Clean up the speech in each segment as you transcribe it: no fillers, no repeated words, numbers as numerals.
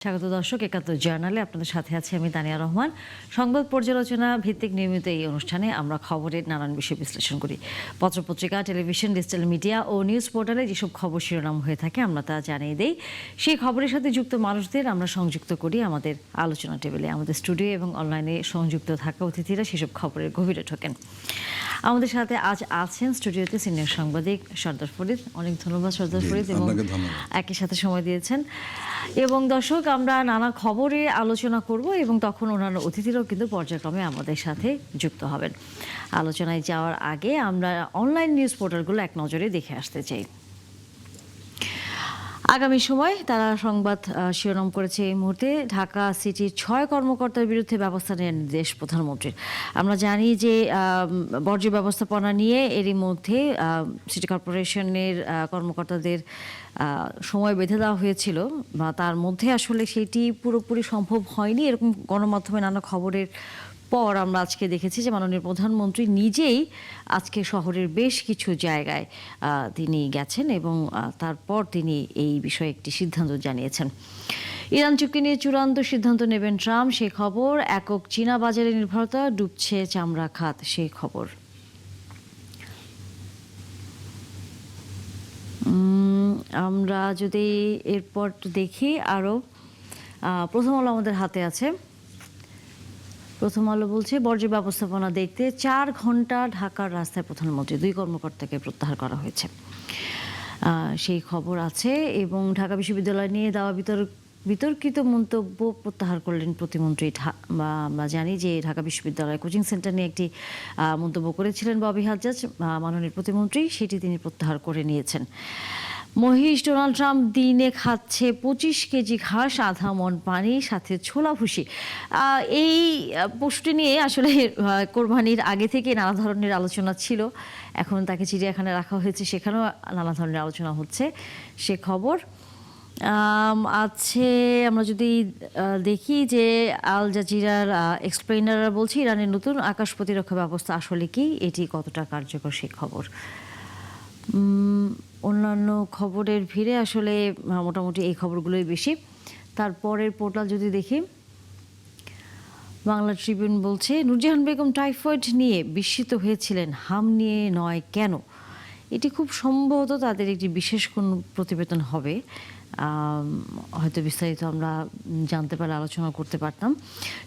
স্বাগত দর্শক, একাত্তর জার্নালে আপনাদের সাথে আছি আমি তানিয়া রহমান। সংবাদ পর্যালোচনা ভিত্তিক নিয়মিত এই অনুষ্ঠানে আমরা খবরের নানান বিষয় বিশ্লেষণ করি। পত্রপত্রিকা, টেলিভিশন, ডিজিটাল মিডিয়া ও নিউজ পোর্টালে যেসব খবর শিরোনাম হয়ে থাকে আমরা তা জানিয়ে দেই। সেই খবরের সাথে যুক্ত মানুষদের আমরা সংযুক্ত করি আমাদের আলোচনা টেবিলে। আমাদের স্টুডিও এবং অনলাইনে সংযুক্ত থাকা অতিথিরা সেসব খবরের গভীরে ঢোকেন। আমাদের সাথে আজ আছেন স্টুডিওতে সিনিয়র সাংবাদিক সর্দার ফরিদ। অনেক ধন্যবাদ সর্দার ফরিদ, এবং একই সাথে সময় দিয়েছেন। এবং দর্শক, আমরা নানা খবরে আলোচনা করব এবং তখন অন্যান্য অতিথিরাও কিন্তু পর্যায়ক্রমে আমাদের সাথে যুক্ত হবেন। আলোচনায় যাওয়ার আগে আমরা অনলাইন নিউজ পোর্টালগুলো এক নজরে দেখে আসতে চাই। আগামী সময় তারা সংবাদ শিরোনাম করেছে এই মুহূর্তে, ঢাকা সিটির 6 কর্মকর্তার বিরুদ্ধে ব্যবস্থা নেওয়ার নির্দেশ প্রধানমন্ত্রীর। আমরা জানি যে বর্জ্য ব্যবস্থাপনা নিয়ে এরই মধ্যে সিটি কর্পোরেশনের কর্মকর্তাদের সময় বেঁধে দেওয়া হয়েছিল, বা তার মধ্যে আসলে সেটি পুরোপুরি সম্ভব হয়নি। এরকম গণমাধ্যমে নানা খবরের পর আমরা আজকে দেখেছি যে মাননীয় প্রধানমন্ত্রী নিজেই আজকে শহরের বেশ কিছু জায়গায় তিনি গেছেন এবং তারপর তিনি এই বিষয়ে একটি সিদ্ধান্ত জানিয়েছেন। ইরান চুক্তি নিয়ে চূড়ান্ত সিদ্ধান্ত নেবেন ট্রাম্প, সেই খবর। একক চীনা বাজারে নির্ভরতা, ডুবছে চামড়া খাত, সেই খবর। আমরা যদি এরপর দেখি আরও, প্রথম আলো আমাদের হাতে আছে। প্রথম আলো বলছে, বর্জ্য ব্যবস্থাপনা দেখতে 4 ঘন্টা ঢাকার রাস্তায় প্রধানমন্ত্রী, 2 কর্মকর্তাকে প্রত্যাহার করা হয়েছে, সেই খবর আছে। এবং ঢাকা বিশ্ববিদ্যালয় নিয়ে দেওয়া বিতর্কিত মন্তব্য প্রত্যাহার করলেন প্রতিমন্ত্রী। আমরা জানি যে ঢাকা বিশ্ববিদ্যালয় কোচিং সেন্টার নিয়ে একটি মন্তব্য করেছিলেন ববি হাজ্জাজ, মাননীয় প্রতিমন্ত্রী, সেটি তিনি প্রত্যাহার করে নিয়েছেন। মহিষ, ডোনাল্ড ট্রাম্প দিনে খাচ্ছে 25 কেজি ঘাস, আধা মণ পানি, সাথে ছোলা ভুসি। এই পোস্টটি নিয়ে আসলে কোরবানির আগে থেকে নানা ধরনের আলোচনা ছিল। এখন তাকে চিড়িয়াখানায় রাখা হয়েছে, সেখানেও নানা ধরনের আলোচনা হচ্ছে, সে খবর আছে। আমরা যদি দেখি যে আল জাজিরার এক্সপ্লেইনাররা বলছে, ইরানের নতুন আকাশ প্রতিরক্ষা ব্যবস্থা আসলে কি, এটি কতটা কার্যকর, সেই খবর। অন্যান্য খবরের ভিড়ে আসলে মোটামুটি এই খবরগুলোই বেশি। তারপরের পোর্টাল যদি দেখি, বাংলা ট্রিবিউন বলছে, নূরজাহান বেগম টাইফয়েড নিয়ে বিস্মিত হয়েছিলেন, হাম নিয়ে নয় কেন। এটি খুব সম্ভবত তাদের একটি বিশেষ কোন প্রতিবেদন হবে, হয়তো বিস্তারিত আমরা জানতে পারলে আলোচনা করতে পারতাম।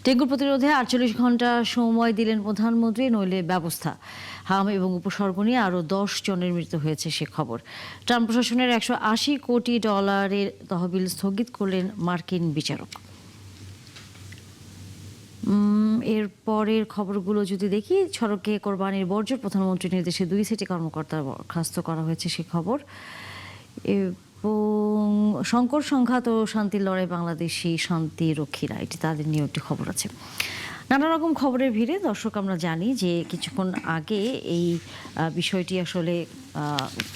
ডেঙ্গু প্রতিরোধে 48 ঘন্টা সময় দিলেন প্রধানমন্ত্রী, নইলে ব্যবস্থা। হাম এবং উপসর্গ নিয়ে আরও 10 জনের মৃত্যু হয়েছে, সে খবর। ট্রাম্প প্রশাসনের $180 কোটি তহবিল স্থগিত করলেন মার্কিন বিচারক। এরপরের খবরগুলো যদি দেখি, সড়কে কোরবানির বর্জ্য, প্রধানমন্ত্রীর নির্দেশে 2 সিটি কর্মকর্তা বরখাস্ত করা হয়েছে, সে খবর। এবং সংকট সংঘাত ও শান্তির লড়াই বাংলাদেশি শান্তি রক্ষীরা, এটি তাদের নিয়ে একটি খবর আছে। নানা রকম খবরের ভিড়ে দর্শক, আমরা জানি যে কিছুক্ষণ আগে এই বিষয়টি আসলে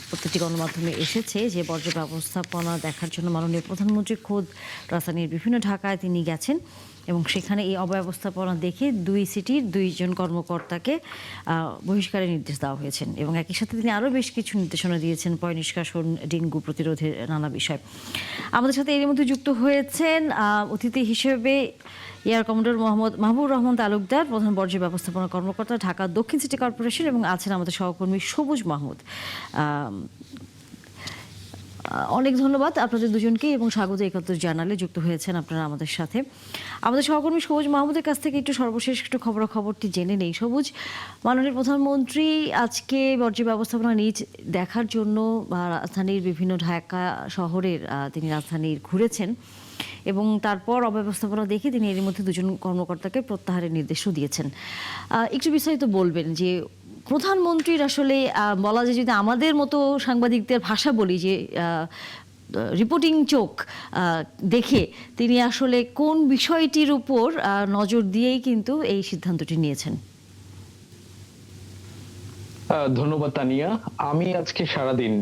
প্রত্যেকটি গণমাধ্যমে এসেছে যে বর্জ্য ব্যবস্থাপনা দেখার জন্য মাননীয় প্রধানমন্ত্রী খোদ রাজধানীর বিভিন্ন ঢাকায় তিনি গেছেন এবং সেখানে এই অব্যবস্থাপনা দেখে 2 সিটির 2 জন কর্মকর্তাকে বহিষ্কারের নির্দেশ দেওয়া হয়েছেন এবং একই সাথে তিনি আরও বেশ কিছু নির্দেশনা দিয়েছেন, পয় নিষ্কাশন, ডেঙ্গু প্রতিরোধের নানা বিষয়। আমাদের সাথে এর মধ্যে যুক্ত হয়েছেন অতিথি হিসেবে এয়ার কমান্ডার মাহবুবুর রহমান তালুকদার, প্রধান বর্জ্য ব্যবস্থাপনা কর্মকর্তা, ঢাকা দক্ষিণ সিটি কর্পোরেশন, এবং আছেন আমাদের সহকর্মী সবুজ মাহমুদ। অনেক ধন্যবাদ আপনাদের দুজনকে এবং স্বাগত একাত্তর জার্নালে যুক্ত হয়েছেন আপনারা আমাদের সাথে। আমাদের সহকর্মী সবুজ মাহমুদের কাছ থেকে একটু সর্বশেষ একটু খবরটি জেনে নেই। সবুজ, মাননীয় প্রধানমন্ত্রী আজকে বর্জ্য ব্যবস্থাপনা নিজ দেখার জন্য রাজধানীর বিভিন্ন ঢাকা শহরের তিনি রাজধানীর ঘুরেছেন এবং তারপর অব্যবস্থাপনা দেখে তিনি এর মধ্যে 2 জন কর্মকর্তাকে প্রত্যাহারের নির্দেশও দিয়েছেন। একটু বিস্তারিত বলবেন যে প্রধানমন্ত্রীর আসলে বলা যায়, যদি আমাদের মতো সাংবাদিকদের ভাষা বলি, যে রিপোর্টিং চোখ দেখে তিনি আসলে কোন বিষয়টির উপর নজর দিয়েই কিন্তু এই সিদ্ধান্তটি নিয়েছেন। ধন্যবাদ তানিয়া। আমি আজকে সারাদিন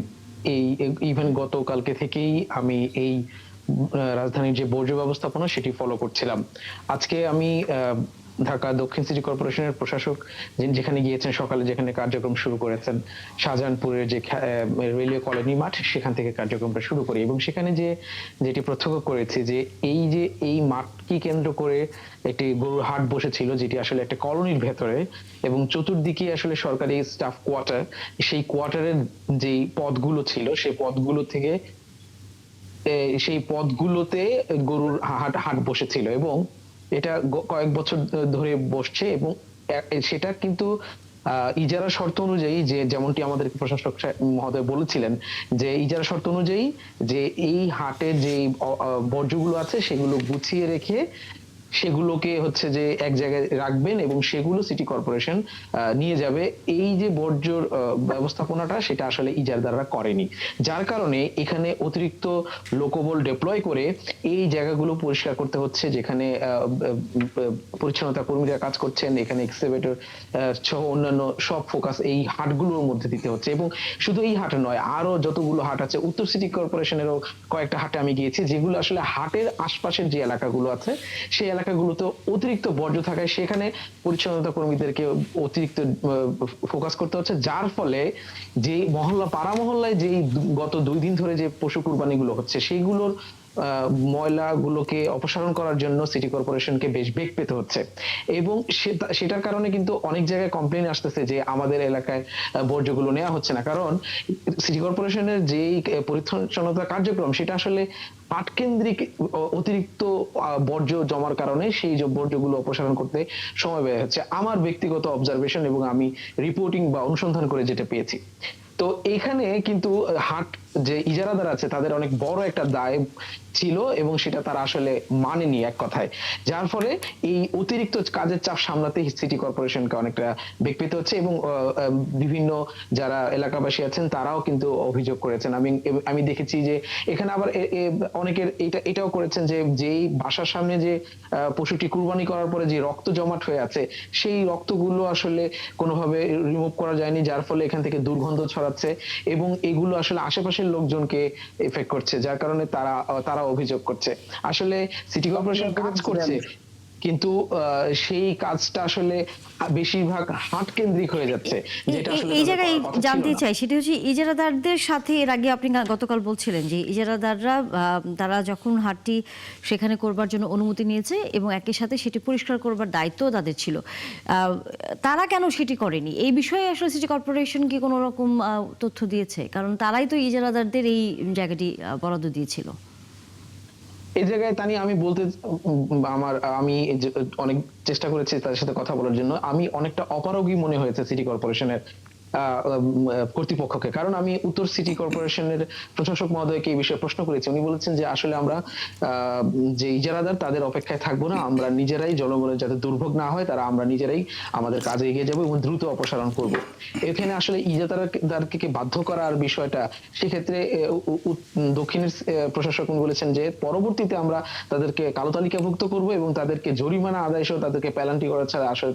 ইভেন গতকালকে থেকেই আমি এই রাজধানীর যে বর্জ্য ব্যবস্থাপনা সেটি ফলো করছিলাম। আজকে আমি ঢাকা দক্ষিণ সিটি কর্পোরেশনের প্রশাসক যেখানে গিয়েছেন সকালে, যেখানে কার্যক্রম শুরু করেছেন শাহজাহানপুরের যে রেলওয়ে কলোনি মাঠ, সেখান থেকে কার্যক্রমটা শুরু করি। এবং সেখানে যেটি প্রত্যক্ষ করেছি যে এই মাঠকে কেন্দ্র করে একটি গরুর হাট বসেছিল, যেটি আসলে একটা কলোনির ভেতরে, এবং চতুর্দিকে আসলে সরকারি স্টাফ কোয়ার্টার। সেই কোয়ার্টারের যেই পথগুলো ছিল, সেই পথগুলোতে গরুর হাট বসেছিল, এবং এটা কয়েক বছর ধরে বসছে। এবং সেটা কিন্তু ইজারা শর্ত অনুযায়ী, যেমনটি আমাদের প্রশাসক মহোদয় বলেছিলেন, যে ইজারা শর্ত অনুযায়ী যে এই হাটের যে বর্জ্যগুলো আছে সেগুলো গুছিয়ে রেখে সেগুলোকে হচ্ছে যে এক জায়গায় রাখবেন এবং সেগুলো সিটি কর্পোরেশন নিয়ে যাবে। এই যে বর্জ্যর ব্যবস্থাপনাটা, সেটা আসলে ইজারদাররা করেনি, যার কারণে এখানে অতিরিক্ত লোকবল ডিপ্লয় করে এই জায়গাগুলো পরিষ্কার করতে হচ্ছে, যেখানে পরিচ্ছন্নতা কর্মীরা কাজ করছেন, এখানে এক্সকেভেটর সহ অন্যান্য সব ফোকাস এই হাটগুলোর মধ্যে দিতে হচ্ছে। এবং শুধু এই হাট নয়, আরো যতগুলো হাট আছে, উত্তর সিটি কর্পোরেশনেরও কয়েকটা হাটে আমি গিয়েছি, যেগুলো আসলে হাটের আশপাশের যে এলাকাগুলো আছে সেই এলাকাগুলোতে অতিরিক্ত বর্জ্য থাকায় সেখানে পরিচ্ছন্নতা কর্মীদেরকে অতিরিক্ত ফোকাস করতে হচ্ছে, যার ফলে যে পাড়া মহল্লায় যে গত 2 দিন ধরে যে পশু কুরবানিগুলো হচ্ছে, সেইগুলোর ময়লাগুলোকে অপসারণ করার জন্য সিটি কর্পোরেশনকে বেশ বেগ পেতে হচ্ছে। এবং সেটার কারণে কিন্তু অনেক জায়গায় কমপ্লেন আসতেছে যে আমাদের এলাকায় বর্জ্যগুলো নেওয়া হচ্ছে না, কারণ সিটি কর্পোরেশনের যেই পরিচ্ছন্নতা কার্যক্রম, সেটা আসলে পাট কেন্দ্রিক অতিরিক্ত বর্জ্য জমার কারণে সেই বর্জ্যগুলো অপসারণ করতে সময় ব্যয় হচ্ছে, আমার ব্যক্তিগত অবজারভেশন এবং আমি রিপোর্টিং বা অনুসন্ধান করে যেটা পেয়েছি। তো এখানে কিন্তু হাট যে ইজারাদার আছে তাদের অনেক বড় একটা দায় ছিল, এবং সেটা তারা আসলে মানেনি এক কথায়, যার ফলে এই অতিরিক্ত কাজের চাপ সামলাতে সিটি কর্পোরেশনকে অনেকটা বেগ পেতে হচ্ছে। এবং বিভিন্ন যারা এলাকাবাসী আছেন তারাও কিন্তু অভিযোগ করেছেন। আমি দেখেছি যে এখানে আবার অনেকের এটাও করেছেন যে যেই বাসার সামনে যে পশুটি কুরবানি করার পরে যে রক্ত জমাট হয়ে আছে, সেই রক্তগুলো আসলে কোনোভাবে রিমুভ করা যায়নি, যার ফলে এখান থেকে দুর্গন্ধ ছড়াচ্ছে, এবং এগুলো আসলে আশেপাশের লোকজনকে এফেক্ট করছে, যার কারণে তারা অভিযোগ করছে। আসলে সিটি কর্পোরেশন কাজ করছে, কিন্তু সেই কাজটা আসলে বেশিরভাগ হাট কেন্দ্রিক হয়ে যাচ্ছে, যেটা আসলে এই জায়গায় জানতে চাই, সেটা হচ্ছে ইজারাদারদের সাথে এর আগে আপনি গতকাল বলছিলেন যে ইজারাদাররা তারা যখন হাটটি সেখানে করবার জন্য অনুমতি নিয়েছে এবং একই সাথে সেটি পরিষ্কার করবার দায়িত্ব তাদের ছিল, তারা কেন সেটি করেনি? এই বিষয়ে আসলে সিটি কর্পোরেশন কি কোনো রকম তথ্য দিয়েছে? কারণ তারাই তো ইজারাদারদের এই জায়গাটি বরাদ্দ দিয়েছিল। এই জায়গায় তানি আমি বলতে আমি অনেক চেষ্টা করেছি তাদের সাথে কথা বলার জন্য, আমি অনেকটা অপারগী মনে হয়েছে সিটি কর্পোরেশনের কর্তৃপক্ষকে, কারণ আমি উত্তর সিটি কর্পোরেশনের প্রশাসক মহোদয়কে এই বিষয়ে প্রশ্ন করেছি। উনি বলেছেন যে আসলে আমরা যে ইজারাদার তাদের অপেক্ষায় থাকবো না, আমরা নিজেরাই জনগণের যাতে দুর্ভোগ না হয় আমরা নিজেরাই আমাদের কাজে এগিয়ে যাবো এবং দ্রুত অপসারণ করব। এখানে আসলে ইজারাদারকে বাধ্য করার বিষয়টা, সেক্ষেত্রে দক্ষিণের প্রশাসক বলেছেন যে পরবর্তীতে আমরা তাদেরকে কালো তালিকাভুক্ত করব এবং তাদেরকে জরিমানা আদায় সহ তাদেরকে পেনাল্টি করা ছাড়া আসলে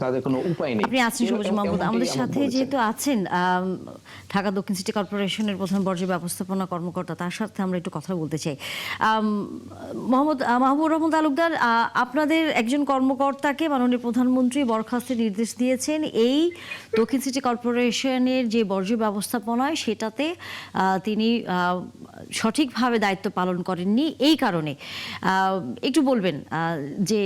তাদের কোনো উপায় নেই। আপনি আছেন সবুজ মাহমুদ, আমাদের সাথে যেহেতু আছেন ঢাকা দক্ষিণ সিটি কর্পোরেশনের প্রধান বর্জ্য ব্যবস্থাপনা কর্মকর্তা, তার সাথে আমরা একটু কথা বলতে চাই। মাহবুবুর রহমান তালুকদার, আপনাদের একজন কর্মকর্তাকে মাননীয় প্রধানমন্ত্রী বরখাস্তের নির্দেশ দিয়েছেন এই দক্ষিণ সিটি কর্পোরেশনের যে বর্জ্য ব্যবস্থাপনায় সেটাতে তিনি সঠিকভাবে দায়িত্ব পালন করেননি। এই কারণে একটু বলবেন যে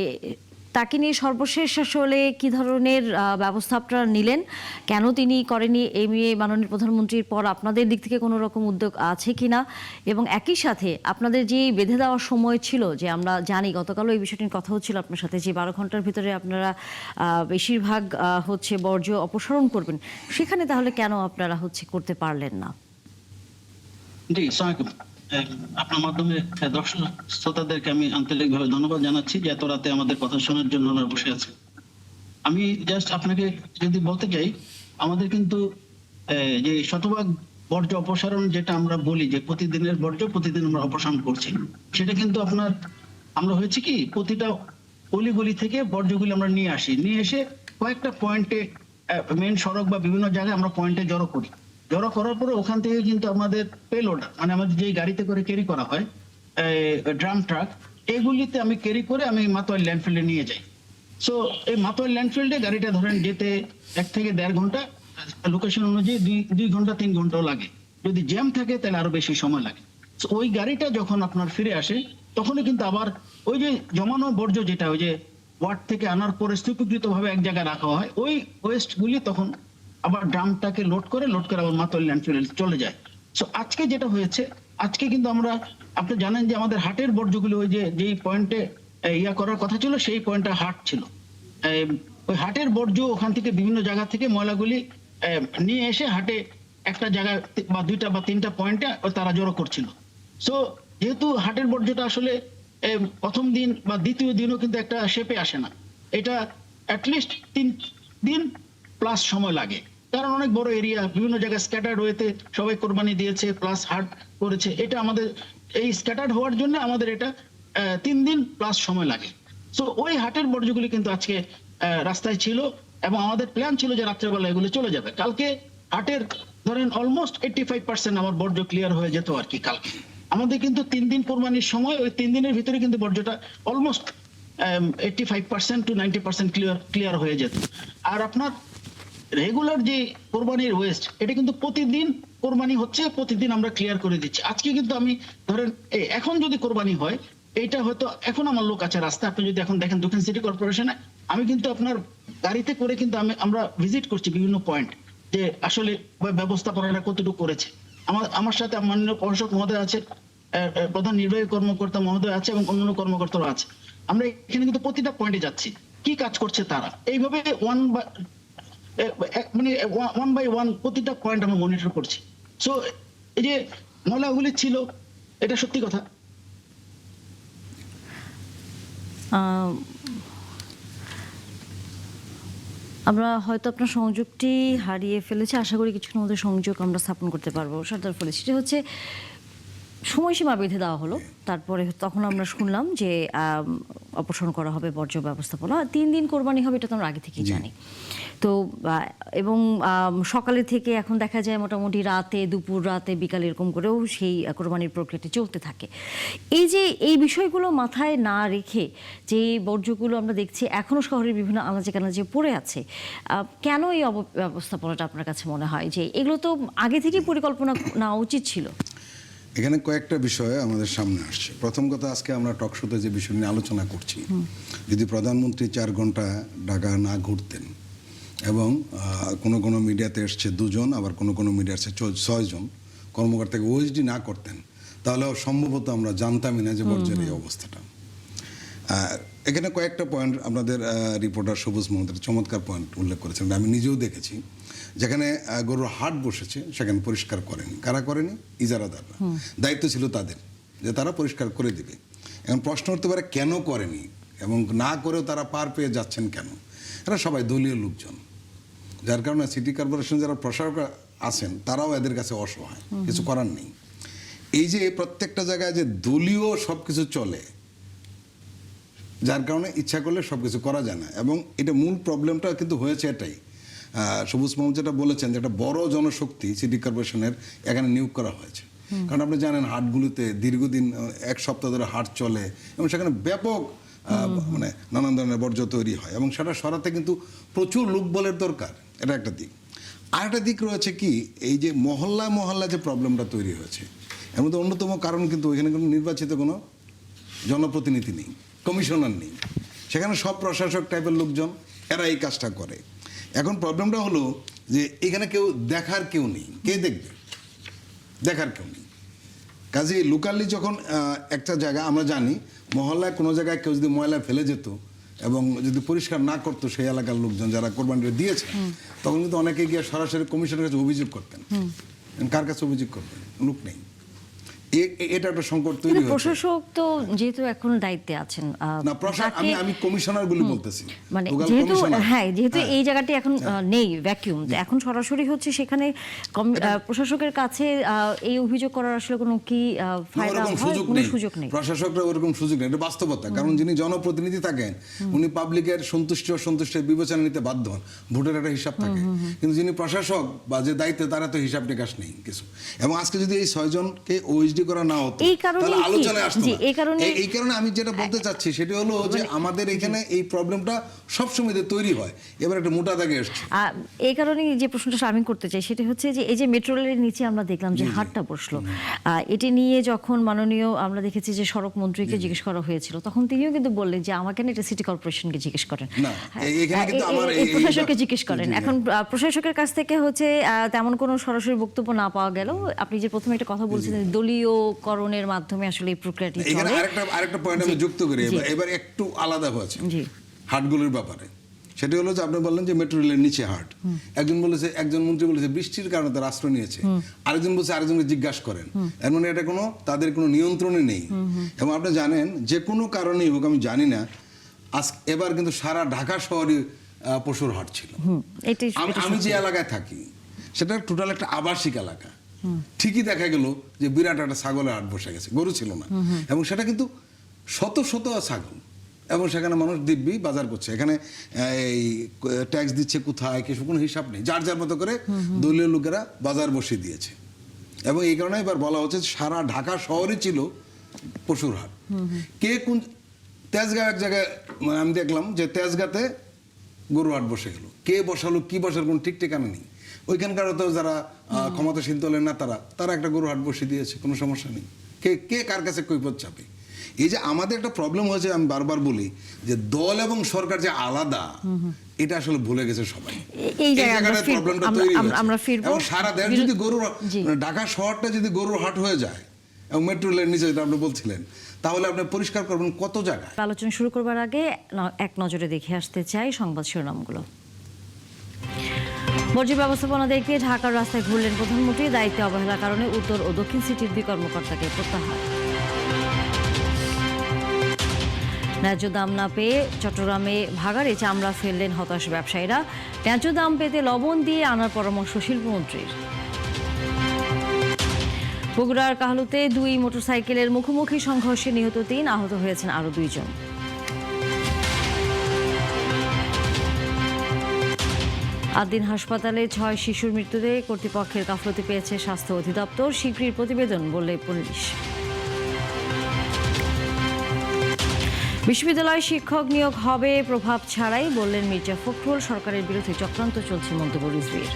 তাকে নিয়ে সর্বশেষ আসলে কি ধরনের ব্যবস্থা আপনারা নিলেন, কেন তিনি করেনি, এই নিয়ে মাননীয় প্রধানমন্ত্রীর পর আপনাদের দিক থেকে কোনো রকম উদ্যোগ আছে কিনা, এবং একই সাথে আপনাদের যে বেঁধে দেওয়ার সময় ছিল, যে আমরা জানি গতকালও এই বিষয়টির কথা হচ্ছিল আপনার সাথে, যে 12 ঘন্টার ভিতরে আপনারা বেশিরভাগ হচ্ছে বর্জ্য অপসারণ করবেন, সেখানে তাহলে কেন আপনারা করতে পারলেন না? জি, আসসালামু আলাইকুম। আপনার মাধ্যমে দর্শক শ্রোতাদেরকে আমি আন্তরিকভাবে ধন্যবাদ জানাচ্ছি যে এত রাতে আমাদের কথা শোনার জন্য ওনারা বসে আছে। আমি জাস্ট আপনাকে যদি বলতে চাই, আমাদের কিন্তু যে শতভাগ বর্জ্য অপসারণ যেটা আমরা বলি যে প্রতিদিনের বর্জ্য প্রতিদিন আমরা অপসারণ করছি, সেটা কিন্তু আমরা হয়েছে কি প্রতিটা অলিগলি থেকে বর্জ্যগুলি আমরা নিয়ে এসে কয়েকটা পয়েন্টে মেইন সড়ক বা বিভিন্ন জায়গায় আমরা পয়েন্টে জড়ো করার পরে ওখান থেকে কিন্তু আমাদের পেলোড, মানে আমাদের যে গাড়িতে করে ক্যারি করা হয় ড্রাম ট্রাক, এগুলিতে আমি ক্যারি করে আমি মাতোয়ারি ল্যান্ডফিলে নিয়ে যাই। সো এই মাতোয়াল ল্যান্ডফিল্ডে গাড়িটা ধরেন যেতে 1 থেকে 1.5 ঘন্টা, লোকেশন অনুযায়ী 2 ঘন্টা 3 ঘন্টাও লাগে। যদি জ্যাম থাকে তাহলে আরো বেশি সময় লাগে। So, ওই গাড়িটা যখন আপনার ফিরে আসে তখনই কিন্তু আবার ওই যে জমানো বর্জ্য যেটা ওই যে ওয়ার্ড থেকে আনার পরে স্তূপীকৃত ভাবে এক জায়গায় রাখা হয়, ওই ওয়েস্ট গুলি তখন আবার ড্রামটাকে লোড করে আবার মাতোয়াল ল্যান্ডফিলে চলে যায়। সো আজকে যেটা হয়েছে, আজকে কিন্তু আমরা, আপনি জানেন যে আমাদের হাটের বর্জ্যগুলো ওই যে যেই পয়েন্টে ইয়া করার কথা ছিল সেই পয়েন্টটা হাট ছিল। ওই হাটের বর্জ্য ওখান থেকে বিভিন্ন জায়গা থেকে ময়লাগুলি নিয়ে এসে হাটে একটা জায়গায় বা 2টা বা 3টা পয়েন্টে তারা জড়ো করছিল। সো যেহেতু হাটের বর্জ্যটা আসলে প্রথম দিন বা দ্বিতীয় দিনও কিন্তু একটা শেপে আসে না, এটা অ্যাটলিস্ট 3 দিন প্লাস সময় লাগে, কারণ অনেক বড় এরিয়া, বিভিন্ন জায়গায় স্ক্যাটার্ড হয়েতে সবাই কোরবানি দিয়েছে প্লাস হাট করেছে। এটা আমাদের এই স্ক্যাটার্ড হওয়ার জন্য আমাদের এটা 3 দিন প্লাস সময় লাগে। সো ওই হাটের বর্জ্যগুলি কিন্তু আজকে রাস্তায় ছিল এবং আমাদের প্ল্যান ছিল যে রাত্রেবেলা এগুলো চলে যাবে। কালকে হাটের ধরেন অলমোস্ট 85% আমার বর্জ্য ক্লিয়ার হয়ে যেত আর কি কালকে। আমাদের কিন্তু 3 দিন কোরবানির সময়, ওই 3 দিনের ভিতরে কিন্তু বর্জ্যটা অলমোস্ট 85% to 90% ক্লিয়ার হয়ে যেত। আর আপনার রেগুলার যে কোরবানির ওয়েস্ট, এটা কিন্তু প্রতিদিন কোরবানি হচ্ছে, প্রতিদিন আমরা ক্লিয়ার করে দিচ্ছি। আজকে কিন্তু আমি ধরেন এখন যদি কোরবানি হয়, এইটা হয়তো এখন আমার লোক আছে রাস্তা, আপনি যদি এখন দেখেন দক্ষিণ সিটি কর্পোরেশনে, আমি কিন্তু আপনার গাড়িতে করে কিন্তু আমরা ভিজিট করছি বিভিন্ন পয়েন্ট, যে আসলে ব্যবস্থাপনাটা কতটুকু করেছে। আমার সাথে মাননীয় প্রশাসক মহোদয় আছে, প্রধান নির্বাহী কর্মকর্তা মহোদয় আছে এবং অন্যান্য কর্মকর্তারা আছে। আমরা এখানে কিন্তু প্রতিটা পয়েন্টে যাচ্ছি, কি কাজ করছে তারা, এইভাবে ওয়ান বাই ওয়ান প্রতিটা পয়েন্ট আমরা মনিটর করছি। সো এই যে ময়লাগুলি ছিল, এটা সত্যি কথা। আমরা হয়তো আপনার সংযোগটি হারিয়ে ফেলেছি, আশা করি কিছুক্ষণের মধ্যে সংযোগ আমরা স্থাপন করতে পারবো। সর্দার ফলে সেটা হচ্ছে সময়সীমা বেঁধে দেওয়া হলো, তারপরে তখন আমরা শুনলাম যে অপসারণ করা হবে বর্জ্য ব্যবস্থাপনা, 3 দিন কোরবানি হবে, এটা তো আমরা আগে থেকেই জানি। তো এবং সকালে থেকে এখন দেখা যায় মোটামুটি রাতে, দুপুর রাতে, বিকাল এরকম করেও সেই কোরবানির প্রক্রিয়াটি চলতে থাকে। এই যে এই বিষয়গুলো মাথায় না রেখে যে বর্জ্যগুলো আমরা দেখছি এখনও শহরের বিভিন্ন আনাচে কানাচে পড়ে আছে, কেন এই অবস্থাপনাটা আপনার কাছে মনে হয় যে এগুলো তো আগে থেকেই পরিকল্পনা নেওয়া উচিত ছিল? এখানে কয়েকটা বিষয় আমাদের সামনে আসছে। প্রথম কথা, আজকে আমরা টকশোতে যে বিষয় নিয়ে আলোচনা করছি, যদি প্রধানমন্ত্রী 4 ঘন্টা ঢাকা না ঘুরতেন এবং কোনো মিডিয়াতে এসছে 2 জন, আবার কোনো মিডিয়া এসছে 6 জন কর্মকর্তাকে ওএসডি না করতেন, তাহলে সম্ভবত আমরা জানতামই না যে বর্জ্যের এই অবস্থাটা। এখানে কয়েকটা পয়েন্ট আপনাদের রিপোর্টার সবুজ মহোদয় চমৎকার পয়েন্ট উল্লেখ করেছেন, আমি নিজেও দেখেছি। যেখানে গরুর হাট বসেছে সেখানে পরিষ্কার করেনি। কারা করেনি? ইজারাদাররা। দায়িত্ব ছিল তাদের যে তারা পরিষ্কার করে দিবে। এখন প্রশ্ন হতে পারে কেন করেনি, এবং না করেও তারা পার পেয়ে যাচ্ছেন কেন? এরা সবাই দলীয় লোকজন, যার কারণে সিটি কর্পোরেশন যারা প্রশাসক আছেন তারাও এদের কাছে অসহায়, কিছু করার নেই। এই যে প্রত্যেকটা জায়গায় যে দলীয় সব কিছু চলে, যার কারণে ইচ্ছা করলে সব কিছু করা যায় না। এবং এটা মূল প্রবলেমটা কিন্তু হয়েছে এটাই, সবুজ মোহাম্মদ যেটা বলেছেন, যে একটা বড় জনশক্তি সিটি কর্পোরেশনের এখানে নিয়োগ করা হয়েছে। কারণ আপনি জানেন হাটগুলোতে দীর্ঘদিন 1 সপ্তাহ ধরে হাট চলে এবং সেখানে ব্যাপক মানে নানান ধরনের বর্জ্য তৈরি হয় এবং সেটা সরাতে কিন্তু প্রচুর লোকবলের দরকার। এটা একটা দিক। আরেকটা দিক রয়েছে কি, এই যে মহল্লা যে প্রবলেমটা তৈরি হয়েছে, এর মধ্যে অন্যতম কারণ কিন্তু ওইখানে কোনো নির্বাচিত কোনো জনপ্রতিনিধি নেই, কমিশনার নেই, সেখানে সব প্রশাসক টাইপের লোকজন, এরা এই কাজটা করে। এখন প্রবলেমটা হলো যে এখানে দেখার কেউ নেই, কে দেখবে? দেখার কেউ নেই। কাজে লোকালি যখন একটা জায়গা আমরা জানি, মহল্লায় কোনো জায়গায় কেউ যদি ময়লা ফেলে যেত এবং যদি পরিষ্কার না করতো সেই এলাকার লোকজন যারা কোরবানিটা দিয়েছে, তখন কিন্তু অনেকে গিয়ে সরাসরি কমিশনের কাছে অভিযোগ করতেন। কার কাছে অভিযোগ করতেন? লোক নেই। এটা একটা সংকট তৈরি হয়েছে। প্রশাসক তো যেহেতু এখন দায়িত্বে আছেন, না প্রশাসক, আমি কমিশনার বলে বলতেছি, মানে যেহেতু এই জায়গাটি এখন নেই, ভ্যাকিউম, এখন সরাসরি হচ্ছে সেখানে প্রশাসকের কাছে এই অভিযোগ করার আসলে কোনো কি ফায়দা হয়? কোনো সুযোগ নেই, প্রশাসকরা ওরকম সুযোগ নেই, এটা বাস্তবতা। কারণ যিনি জনপ্রতিনিধি থাকেন উনি পাবলিকের সন্তুষ্টি অসন্তুষ্টির বিবেচনা নিতে বাধ্য হন, ভোটের একটা হিসাব থাকে। কিন্তু যিনি প্রশাসক বা যে দায়িত্বে, তারা তো হিসাব নিকাশ নেই কিছু। এবং আজকে যদি এই 6 জনকে ওএসডি ওএসডি করা না হতো এই কারণেই তাহলে কি? আলোচনায় আসতো জি, না। এই কারণে- এই কারণে আমি যেটা বলতে চাচ্ছি সেটা হলো যে আমাদের এখানে এই প্রবলেমটা সবসময় তৈরি হয়, এবার একটা মোটা দাগে এসছে। এই কারণে যে প্রশ্নটা আমি করতে চাই সেটা হচ্ছে যে এই যে মেট্রো রেলের নিচে আমরা দেখলাম যে হাটটা বসলো, এটি নিয়ে যখন মাননীয় আমরা দেখেছি যে সড়ক মন্ত্রীকে জিজ্ঞেস করা হয়েছিল, তখন তিনিও কিন্তু বললেন যে আমাকে না এটা সিটি কর্পোরেশনকে জিজ্ঞেস করেন, না, এখানে কিন্তু আমার এই প্রশাসককে জিজ্ঞেস করেন। এখন প্রশাসকের কাছ থেকে হচ্ছে তেমন কোনো সরাসরি বক্তব্য না পাওয়া গেল। আপনি যে প্রথমে একটা কথা বলছিলেন দলীয়করণের মাধ্যমে আসলে এই প্রক্রিয়াটি এখানে চলে। আরেকটা পয়েন্ট আমি যুক্ত করি, এবার একটু আলাদা হয়েছে জি। হাটগুলোর ব্যাপারে। সেটা হলো যে আপনি বললেন যে মেট্রো রেলের নিচে হাট, একজন মন্ত্রী বলেছে বৃষ্টির কারণে তারা আশ্রয় নিয়েছে, আরেকজন বলছে আরেকজনকে জিজ্ঞাসা করেন। এর মানে এটা তাদের কোনো নিয়ন্ত্রণে নেই। এবং আপনি জানেন যে কোনো কারণেই হোক, আমি জানি না, এবার কিন্তু সারা ঢাকা শহরে পশুর হাট ছিল। আমি যে এলাকায় থাকি সেটা টোটাল একটা আবাসিক এলাকা, ঠিকই দেখা গেল যে বিরাট একটা ছাগলের হাট বসে গেছে, গরু ছিল না, এবং সেটা কিন্তু শত শত ছাগল, এবং সেখানে মানুষ দিব্যি বাজার করছে। এখানে এই ট্যাক্স দিচ্ছে কোথায়, কিছু কোনো হিসাব নেই, যার যার মতো করে দলীয় লোকেরা বাজার বসিয়ে দিয়েছে। এবং এই কারণে এবার বলা হচ্ছে সারা ঢাকা শহরই ছিল পশুর হাট। কে কোন তেজগাঁ এক জায়গায় আমি দেখলাম যে তেজগাঁতে গরু হাট বসে গেল, কে বসালো কি বসার কোনো ঠিক ঠিকানা নেই। ওইখানকার তো যারা ক্ষমতাসীন দলের নেতারা তারা একটা গরু হাট বসিয়ে দিয়েছে, কোনো সমস্যা নেই। কে কার কাছে কৈফিয়ত চাপে? এই যে আমাদের একটা প্রবলেম হয়েছে, আমি বারবার বলি যে দল এবং সরকার যে আলাদা, এটা আসলে ভুলে গেছে সবাই। এই জায়গাটা প্রবলেমটা তৈরি আমরা হয়েছে। এবং সারা দেশ যদি ঢাকা শহরটা যদি গরুর হাট হয়ে যায় এবং মেট্রো রেলের নিচে যেটা আপনি বলছিলেন, তাহলে আপনি পরিষ্কার করবেন কত জায়গায়। আলোচনা শুরু করবার আগে এক নজরে দেখে আসতে চাই সংবাদ শিরোনামগুলো। বর্জ্য ব্যবস্থাপনা দেখতে ঢাকার রাস্তায় ঘুরলেন প্রধানমন্ত্রী, দায়িত্বে অবহেলার কারণে উত্তর ও দক্ষিণ সিটির 2 কর্মকর্তাকে প্রত্যাহার। ন্যায্য দাম না পেয়ে চট্টগ্রামে ভাগাড়ে চামড়া ফেললেন হতাশ ব্যবসায়ীরা, ন্যায্য দাম পেতে লবণ দিয়ে আনার পরামর্শ শিল্পমন্ত্রীর। বগুড়ার কাহলুতে 2 মোটরসাইকেলের মুখোমুখি সংঘর্ষে নিহত 3, আহত হয়েছেন আরো 2 জন। আদিন হাসপাতালে 6 শিশুর মৃত্যুতে কর্তৃপক্ষের গাফলতি পেয়েছে স্বাস্থ্য অধিদপ্তর, শীঘ্রই প্রতিবেদন বললে পুলিশ। বিশ্ববিদ্যালয়ে শিক্ষক নিয়োগ হবে প্রভাব ছাড়াই বললেন মির্জা ফখরুল, সরকারের বিরুদ্ধে চক্রান্ত চলছে মন্তব্য রিজভীর।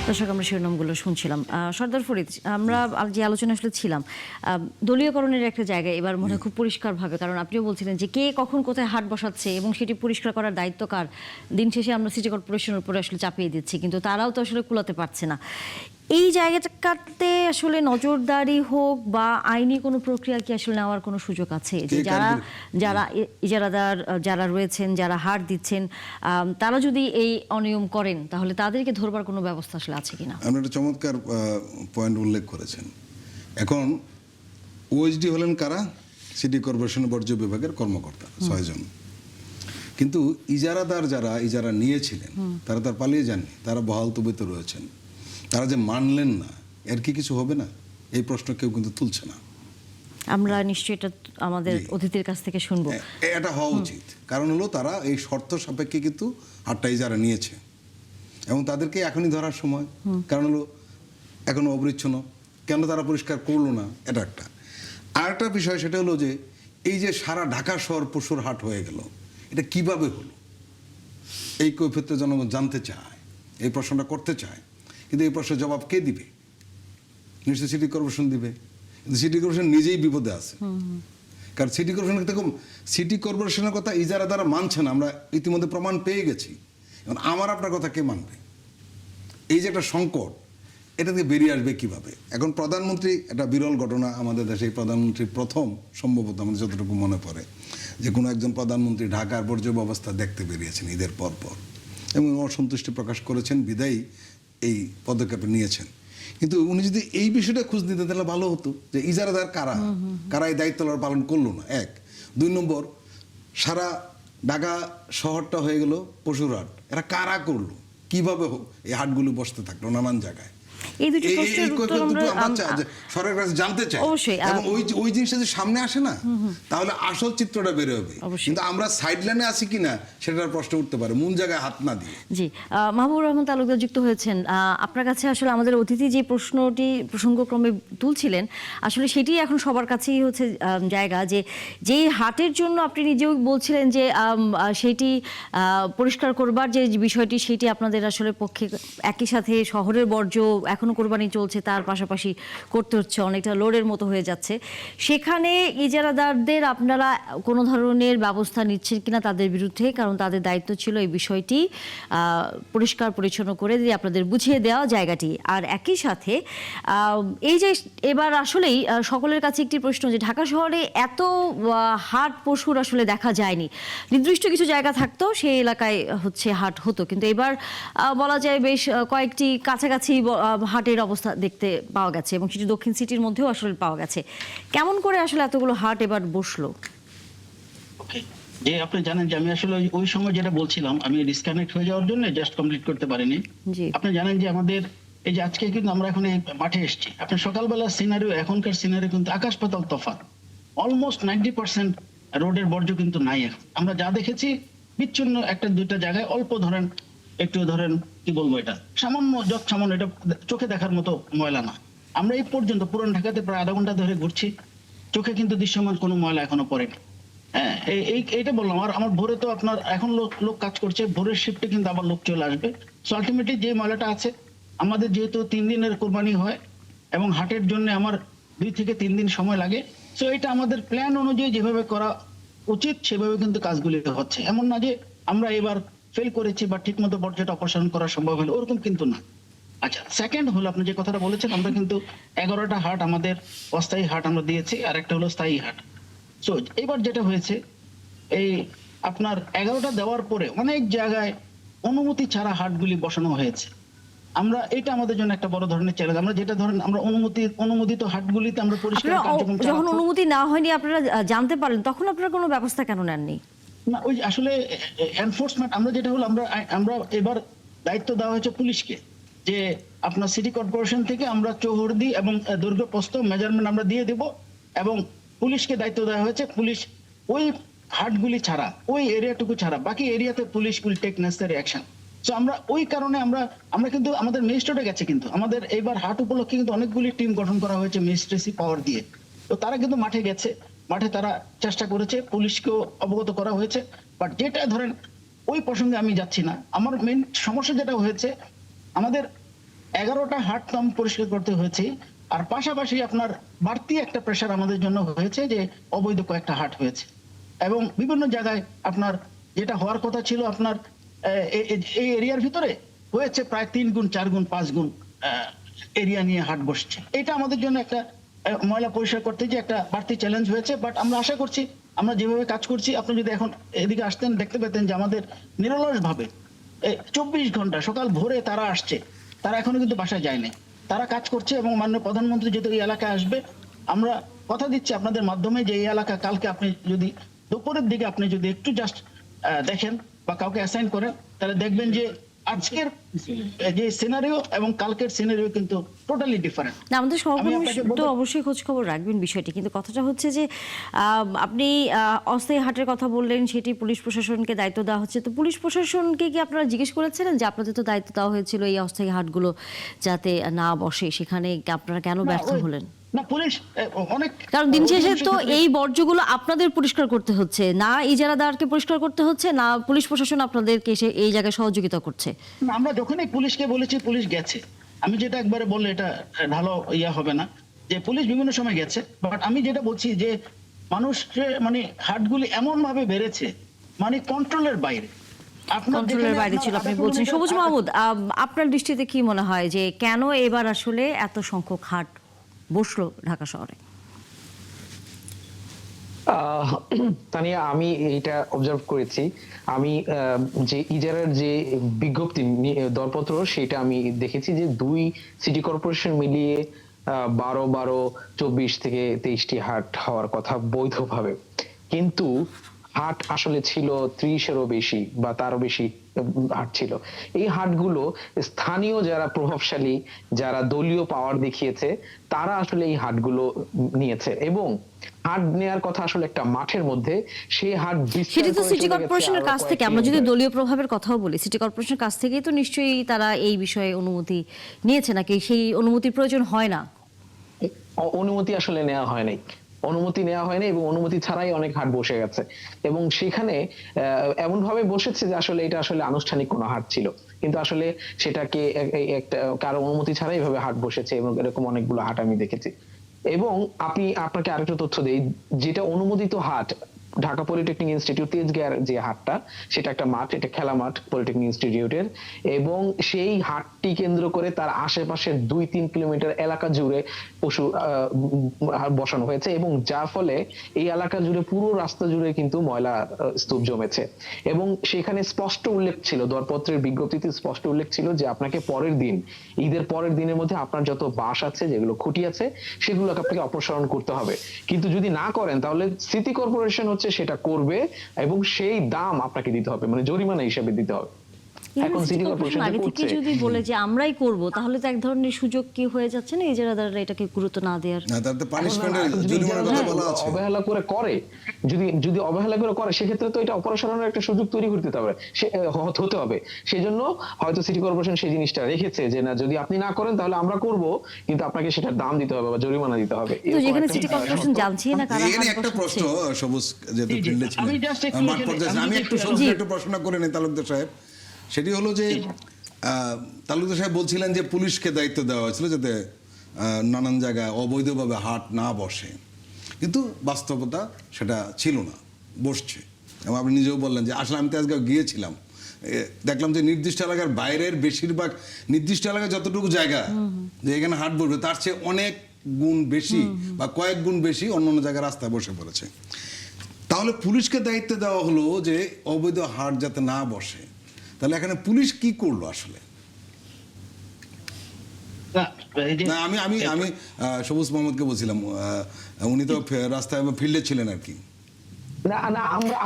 দর্শক, আমরা শিরোনামগুলো শুনছিলাম। সর্দার ফরিদ, আমরা যে আলোচনা আসলে ছিলাম দলীয়করণের একটা জায়গায় এবার মনে হয় খুব পরিষ্কারভাবে, কারণ আপনিও বলছিলেন যে কে কখন কোথায় হাট বসাচ্ছে এবং সেটি পরিষ্কার করার দায়িত্ব কার, দিন শেষে আমরা সিটি কর্পোরেশনের উপরে আসলে চাপিয়ে দিচ্ছি, কিন্তু তারাও তো আসলে কুলাতে পারছে না। এই জায়গাটাতে আসলে নজরদারি হোক বা আইনি কোনো প্রক্রিয়া কি আসলে নেওয়ার কোনো সুযোগ আছে, যে যারা ইজারাদার যারা রয়েছেন, যারা হাট দিচ্ছেন, তারা যদি এই অনিয়ম করেন তাহলে তাদেরকে ধরবার কোনো ব্যবস্থা আসলে আছে কিনা? আপনি একটা চমৎকার পয়েন্ট উল্লেখ করেছেন। এখন ওএসডি হলেন কারা? সিটি কর্পোরেশন বর্জ্য বিভাগের কর্মকর্তা 6 জন। কিন্তু ইজারাদার যারা ইজারা নিয়েছিলেন তারা তার পালিয়ে যাননি, তারা বহাল তবিতে রয়েছেন। তারা যে মানলেন না, এর কি কিছু হবে না? এই প্রশ্ন কেউ কিন্তু তুলছে না। আমরা নিশ্চয়ই এটা আমাদের অতিথির কাছ থেকে শুনবো। এটা হওয়া উচিত, কারণ হলো তারা এই শর্ত সাপেক্ষে কিন্তু হাটটা ইজারা নিয়েছে এবং তাদেরকে এখনই ধরার সময়, কারণ হলো এখনো অপরিচ্ছন্ন, কেন তারা পরিষ্কার করলো না, এটা একটা। আর একটা বিষয় সেটা হলো যে এই যে সারা ঢাকা শহর পশুর হাট হয়ে গেল, এটা কিভাবে হলো? এই কৈফিয়তটা জনগণ জানতে চায়, এই প্রশ্নটা করতে চায়, কিন্তু এই প্রশ্নের জবাব কে দিবে? নিশ্চয়ই সিটি কর্পোরেশন দিবে, কিন্তু সিটি কর্পোরেশন নিজেই বিপদে আছে। কারণ সিটি কর্পোরেশনের কথা ইজারাদাররা মানছে না, আমরা ইতিমধ্যে প্রমাণ পেয়ে গেছি। এখন আমার আপনার কথা কে মানবে? এই যে একটা সংকট, এটা থেকে বেরিয়ে আসবে কিভাবে? এখন প্রধানমন্ত্রী, একটা বিরল ঘটনা আমাদের দেশে, এই প্রধানমন্ত্রী প্রথম সম্ভবত আমাদের যতটুকু মনে পড়ে যে কোনো একজন প্রধানমন্ত্রী ঢাকার বর্জ্য ব্যবস্থা দেখতে বেরিয়েছেন ঈদের পর এবং অসন্তুষ্টি প্রকাশ করেছেন, বিদায়ী এই পদক্ষেপ নিয়েছেন। কিন্তু উনি যদি এই বিষয়টা খোঁজ দিতেন তাহলে ভালো হতো যে ইজারাদার কারা এই দায়িত্ব পালন করলো না, 1। 2 নম্বর, সারা ঢাকা শহরটা হয়ে গেল পশুর হাট, এরা কারা করলো, কিভাবে এই হাটগুলো বসতে থাকলো নানান জায়গায়, এই দুটি প্রশ্নের উত্তর আমরা সরকারের কাছে জানতে চাই। অবশ্যই। এবং ওই জিনিসটা যদি সামনে আসে না, তাহলে আসল চিত্রটা বের হবে। কিন্তু আমরা সাইডলাইনে আছি কিনা সেটার প্রশ্ন উঠতে পারে, মূল জায়গায় হাত না দিয়ে। জি, মাহবুবুর রহমান তালুকদার যুক্ত হয়েছেন। আপনার কাছে আসলে আমাদের অতিথি যে প্রশ্নটি প্রসঙ্গক্রমে তুলছিলেন, আসলে সেটি এখন সবার কাছেই হচ্ছে জায়গা, যে যেই হাটের জন্য আপনি নিজেও বলছিলেন যে সেটি পরিষ্কার করবার যে বিষয়টি, সেটি আপনাদের আসলে পক্ষে একই সাথে শহরের বর্জ্য এখনো কোরবানি চলছে, তার পাশাপাশি করতে হচ্ছে, অনেকটা লোডের মতো হয়ে যাচ্ছে। সেখানে ইজারাদারদের আপনারা কোনো ধরনের ব্যবস্থা নিচ্ছেন কিনা তাদের বিরুদ্ধে? কারণ তাদের দায়িত্ব ছিল এই বিষয়টি পরিষ্কার পরিচ্ছন্ন করে দিয়ে আপনাদের বুঝিয়ে দেওয়া জায়গাটি। আর একই সাথে এই যে এবার আসলেই সকলের কাছে একটি প্রশ্ন, যে ঢাকা শহরে এত হাট পশুর আসলে দেখা যায়নি। নির্দিষ্ট কিছু জায়গা থাকতো, সেই এলাকায় হচ্ছে হাট হতো, কিন্তু এবার বলা যায় বেশ কয়েকটি কাছাকাছি হাটের অবস্থা দেখতে পাওয়া গেছে, এবং সেটি দক্ষিণ সিটির মধ্যেও আসলে পাওয়া গেছে। কেমন করে আসলে এতগুলো হাট এবার বসলো? যে আপনি জানেন যে আমি আসলে ওই সময় যেটা বলছিলাম, আমি ডিসকানেক্ট হয়ে যাওয়ার জন্য জাস্ট কমপ্লিট করতে পারিনি। জি। আপনি জানেন যে আমাদের এই যে আজকে কিন্তু আমরা এখন এই মাঠে এসেছি, আপনি সকালবেলা সিনারিও এখনকার সিনারিও কিন্তু আকাশ পাতাল তফাৎ। অলমোস্ট 90% রোডের বর্জ্য কিন্তু নাই এখন। আমরা যা দেখেছি বিচ্ছিন্ন একটা দুইটা জায়গায় অল্প ধরেন, একটু ধরেন কি বলবো, এটা সামান্য সামান্য, এটা চোখে দেখার মতো ময়লা না। আমরা এই পর্যন্ত পুরান ঢাকাতে প্রায় আধা ঘন্টা ধরে ঘুরছি, চোখে কিন্তু দৃশ্যমান কোনো ময়লা এখনো পড়েনি। হ্যাঁ, এইটা বললাম। আর আমার ভোরে তো আপনার এখন লোক কাজ করছে, ভোরের শিফটে কিন্তু আবার লোক চলে আসবে। সো আলটিমেটলি যে ময়লাটা আছে, আমাদের যেহেতু 3 দিনের কোরবানি হয় এবং হাটের জন্য আমার 2 থেকে 3 দিন সময় লাগে, সো এটা আমাদের প্ল্যান অনুযায়ী যেভাবে করা উচিত সেভাবে কিন্তু কাজগুলি হচ্ছে। এমন না যে আমরা এবার ফেল করেছি বা ঠিক মতো বর্জ্যটা অপসারণ করা সম্ভব হলো, ওরকম কিন্তু না। আচ্ছা, সেকেন্ড হলো আপনি যে কথাটা বলেছেন, আমরা কিন্তু 11টা হাট আমাদের অস্থায়ী হাট আমরা দিয়েছি, আর একটা হলো স্থায়ী হাট। সো এবার যেটা হয়েছে, এই আপনার 11টা দেওয়ার পরে অনেক জায়গায় অনুমতি ছাড়া হাটগুলি বসানো হয়েছে। আমরা এটা আমাদের জন্য একটা বড় ধরনের চ্যালেঞ্জ। আমরা যেটা ধরেন আমরা অনুমোদিত হাটগুলিতে আমরা পরিষ্কার কার্যক্রম যখন চালাচ্ছি। অনুমতি না হয়নি আপনারা জানতে পারলেন, তখন আপনারা কোনো ব্যবস্থা কেন নেননি? না, ওই আসলে এনফোর্সমেন্ট আমরা যেটা হলো, আমরা এবার দায়িত্ব দেওয়া হয়েছে পুলিশকে, যে আপনার সিটি কর্পোরেশন থেকে আমরা চৌহদ্দি এবং দুর্গপ্রস্থ মেজারমেন্ট আমরা দিয়ে দেব, এবং পুলিশকে দায়িত্ব দেওয়া হয়েছে, পুলিশ ওই হাটগুলি ছাড়া, ওই এরিয়াটুকু ছাড়া বাকি এরিয়াতে police will take necessary action. So আমরা ওই কারণে আমরা কিন্তু আমাদের ম্যাজিস্ট্রেটে গেছে, কিন্তু আমাদের এইবার হাট উপলক্ষে কিন্তু অনেকগুলি টিম গঠন করা হয়েছে ম্যাজিস্ট্রেসি পাওয়ার দিয়ে। তো তারা কিন্তু মাঠে গেছে, মাঠে তারা চেষ্টা করেছে, পুলিশকেও অবগত করা হয়েছে। বাট যেটা ধরেন ওই প্রসঙ্গে আমি যাচ্ছি না। আমার মেইন সমস্যা যেটা হয়েছে, আমাদের 11টা হাট তো আমি পরিষ্কার করতে হয়েছে, আর পাশাপাশি আপনার বাড়তি একটা প্রেশার আমাদের জন্য হয়েছে যে অবৈধ কয়েকটা হাট হয়েছে, এবং বিভিন্ন জায়গায় আপনার যেটা হওয়ার কথা ছিল আপনার এই এরিয়ার ভিতরে হয়েছে প্রায় 3 গুণ 4 গুণ 5 গুণ এরিয়া নিয়ে হাট বসছে। এটা আমাদের জন্য একটা ময়লা পরিষ্কার করতে যে একটা বাড়তি চ্যালেঞ্জ হয়েছে। বাট আমরা আশা করছি আমরা যেভাবে কাজ করছি, আপনি যদি এখন এদিকে আসতেন দেখতে পেতেন যে আমাদের নিরলস ভাবে 24 ঘন্টা সকাল ভোরে তারা আসছে, তারা এখনো কিন্তু বাসায় যায়নি, তারা কাজ করছে। এবং মাননীয় প্রধানমন্ত্রী যেহেতু এই এলাকায় আসবে, আমরা কথা দিচ্ছি আপনাদের মাধ্যমে যে এই এলাকা কালকে আপনি যদি দুপুরের দিকে আপনি যদি একটু জাস্ট দেখেন বা কাউকে অ্যাসাইন করেন, তাহলে দেখবেন যে আজকের যে সিনারিও এবং কালকের সিনারিও কিন্তু টোটালি ডিফারেন্ট। না, আমাদের সহকর্মী তো অবশ্যই খোঁজ খবর রাখবেন বিষয়টি, কিন্তু কথাটা হচ্ছে যে আপনি অস্থায়ী হাটের কথা বললেন, সেটি পুলিশ প্রশাসনকে দায়িত্ব দেওয়া হচ্ছে। তো পুলিশ প্রশাসনকে কি আপনারা জিজ্ঞেস করেছিলেন যে আপনাদের তো দায়িত্ব দেওয়া হয়েছিল এই অস্থায়ী হাটগুলো যাতে না বসে, সেখানে আপনারা কেন ব্যর্থ হলেন? না, পুলিশ অনেক, কারণ দিন শেষে তো এই বর্জ্যগুলো আপনাদের পরিষ্কার করতে হচ্ছে, না ইজারাদারকে পরিষ্কার করতে হচ্ছে, না পুলিশ প্রশাসন আপনাদেরকে এসে এই জায়গায় সহযোগিতা করছে। আমরা যখনই পুলিশকে বলেছি পুলিশ গেছে। আমি যেটা একবারে বললে এটা ভালো হবে না, যে পুলিশ বিভিন্ন সময় গেছে। বাট আমি যেটা বলছি যে মানুষের মানে হাটগুলি এমন ভাবে বেড়েছে, মানে কন্ট্রোলের বাইরে, কন্ট্রোলের বাইরে ছিল আপনি বলছেন। সবুজ মাহমুদ, আপনার দৃষ্টিতে কি মনে হয় যে কেন এবার আসলে এত সংখ্যক হাট বসলো ঢাকা শহরে? তানিয়া, আমি এটা অবজার্ভ করেছি। আমি যে ইজারার যে বিজ্ঞপ্তি দরপত্র সেটা আমি দেখেছি যে 2 সিটি কর্পোরেশন মিলিয়ে 12, 24 থেকে 23টি হাট হওয়ার কথা বৈধভাবে। কিন্তু হাট আসলে ছিল 30-এরও বেশি বা তারও বেশি হাট ছিল। এই হাটগুলো স্থানীয় যারা প্রভাবশালী, যারা দলীয় পাওয়ার দেখিয়েছে, তারা আসলে এই হাটগুলো নিয়েছে। এবং হাট নেয়ার কথা আসলে একটা মাঠের মধ্যে, সেই হাট বিস্তার সেটা তো করে সিটি চলে গেছে কর্পোরেশনের আরো কাছ কয়েক থেকে, আমরা যদি কিলোমিটার। দলীয় প্রভাবের কথাও বলি, সিটি কর্পোরেশনের কাছ থেকেই তো নিশ্চয়ই তারা এই বিষয়ে অনুমতি নিয়েছে, নাকি সেই অনুমতির প্রয়োজন হয় না? অনুমতি আসলে নেওয়া হয় নাই, অনুমতি নেওয়া হয়নি, এবং অনুমতি ছাড়াই অনেক হাট বসে গেছে। এবং সেখানে এমন ভাবে বসেছে যে আসলে এটা আসলে আনুষ্ঠানিক কোনো হাট ছিল, কিন্তু আসলে সেটাকে একটা কারো অনুমতি ছাড়াই এভাবে হাট বসেছে, এবং এরকম অনেকগুলো হাট আমি দেখেছি। এবং আপনাকে আরেকটা তথ্য দেই, যেটা অনুমোদিত হাট, ঢাকা পলিটেকনিক ইনস্টিটিউট তেজগাঁয়ের যে হাটটা, সেটা একটা মাঠ, এটা খেলা মাঠ পলিটেকনিক ইনস্টিটিউটের, এবং সেই হাটটি কেন্দ্র করে তার আশেপাশের 2-3 কিলোমিটার এলাকা জুড়ে পশু বসানো হয়েছে, এবং যার ফলে এই এলাকা জুড়ে, পুরো রাস্তা জুড়ে কিন্তু ময়লা স্তূপ জমেছে। এবং সেখানে স্পষ্ট উল্লেখ ছিল, দরপত্রের বিজ্ঞপ্তিতে স্পষ্ট উল্লেখ ছিল যে আপনাকে পরের দিন, ঈদের পরের দিনের মধ্যে আপনার যত বাঁশ আছে, যেগুলো খুঁটি আছে, সেগুলোকে আপনাকে অপসারণ করতে হবে। কিন্তু যদি না করেন, তাহলে সিটি কর্পোরেশন সেটা করবে, এবং সেই দাম আপনাকে দিতে হবে, মানে জরিমানা হিসেবে দিতে হবে। এখন সিটি কর্পোরেশন আগে থেকে যদি বলে যে আমরাই করব, তাহলে তো এক ধরনের সুযোগ কি হয়ে যাচ্ছে না ইজারাদাররা এটাকে গুরুত্ব না দেওয়ার? না, তাতে পানিশমেন্টের জরিমানার কথা বলা আছে। অবহেলা করে করে, যদি অবহেলা করে, সেক্ষেত্রে তো এটা অপসারণের একটা সুযোগ তৈরি করতে হবে, হতে হবে। সেজন্য হয়তো সিটি কর্পোরেশন সেই জিনিসটা রেখেছে যে না, যদি আপনি না করেন তাহলে আমরা করব, কিন্তু আপনাকে সেটার দাম দিতে হবে বা জরিমানা দিতে হবে। তো যেখানে সিটি কর্পোরেশন জানছে না কারা এখানে হাট একটা প্রশ্ন, বসাচ্ছে। সবুজ যেহেতু জি, জি। ফিল্ডে আমি ছিলেন, just একটু মাঠ এখানে- পর্যায়ে আমি আমি just একটু একটু- সবুজ জি। একটু প্রশ্ন করে নিই তালুকদার সাহেব। সেটি হলো যে তালুকদার সাহেব বলছিলেন যে পুলিশকে দায়িত্ব দেওয়া হয়েছিল যাতে নানান জায়গায় অবৈধভাবে হাট না বসে, কিন্তু বাস্তবতা সেটা ছিল না, বসছে। এবং আপনি নিজেও বললেন যে আসলে আমি তেজগাঁও গিয়েছিলাম, দেখলাম যে নির্দিষ্ট এলাকার বাইরের বেশিরভাগ, নির্দিষ্ট এলাকায় যতটুকু জায়গা যে এখানে হাট বসবে, তার চেয়ে অনেক গুণ বেশি বা কয়েক গুণ বেশি অন্য অন্য জায়গায় রাস্তায় বসে পড়েছে। তাহলে পুলিশকে দায়িত্ব দেওয়া হলো যে অবৈধ হাট যাতে না বসে, তাহলে এখানে পুলিশ কি করলো আসলে? না, এই যে- না, আমি আমি আমি সবুজ মোহাম্মদকে বলছিলাম, উনি তো রাস্তায় ফিল্ডে ছিলেন আর কি।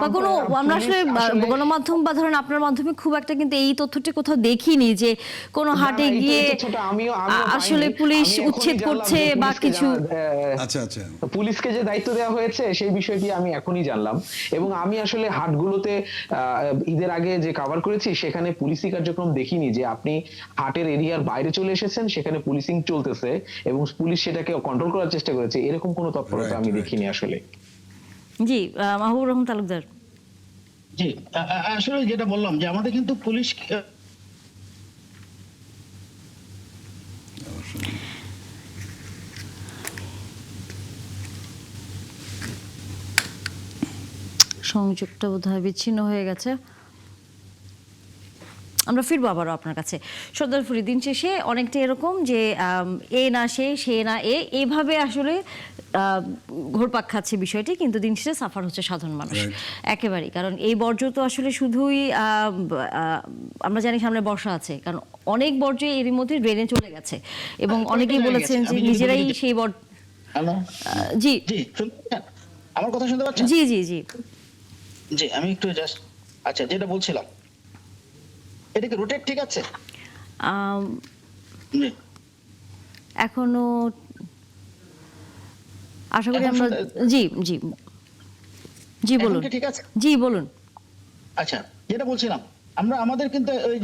বা কোনো, আমরা আসলে গণমাধ্যম বা ধরেন আপনার মাধ্যমে খুব একটা কিন্তু এই তথ্যটি কোথাও দেখিনি যে কোনো হাটে গিয়ে আসলে পুলিশ উচ্ছেদ করছে বা কিছু। আচ্ছা আচ্ছা, পুলিশকে যে দায়িত্ব দেওয়া হয়েছে সেই বিষয়টি আমি এখনই জানলাম। এবং আমি আসলে হাটগুলোতে ঈদের আগে যে কভার করেছি, সেখানে পুলিশি কার্যক্রম দেখিনি যে আপনি হাটের এরিয়ার বাইরে চলে এসেছেন, সেখানে পুলিশিং চলতেছে এবং পুলিশ সেটাকে কন্ট্রোল করার চেষ্টা করেছে, এরকম কোনো তৎপরতা আমি দেখিনি আসলে। জি, মাহবুবুর রহমান তালুকদার। জি, আসলে যেটা বললাম যে আমাদের কিন্তু পুলিশ সংযোগটা বোধহয় বিচ্ছিন্ন হয়ে গেছে। আমরা ফিরবো আবারও আপনার কাছে। সর্দার ফরিদ, দিন শেষে অনেকটা এরকম যে এ না সে না এইভাবে আসলে ঘুরপাক খাচ্ছে বিষয়টি, কিন্তু দিন শেষে সাফার হচ্ছে সাধারণ মানুষ একেবারেই। কারণ এই বর্জ্য তো আসলে শুধুই আমরা জানি সামনে বর্ষা আছে, কারণ অনেক বর্জ্য এরই মধ্যে ড্রেনে চলে গেছে, এবং অনেকেই বলেছেন যে নিজেরাই সেই জি জি, আমার কথা শুনতে পাচ্ছেন? জি জি জি জি, আমি একটু জাস্ট, আচ্ছা, যেটা বলছিলাম, এটা কি রোটেট ঠিক আছে? জি, এখনো আশা করি আমরা, জি জি জি বলুন। এখন কি ঠিক আছে? জি বলুন। আচ্ছা, যেটা বলছিলাম, আমরা আমাদের কিন্তু ওই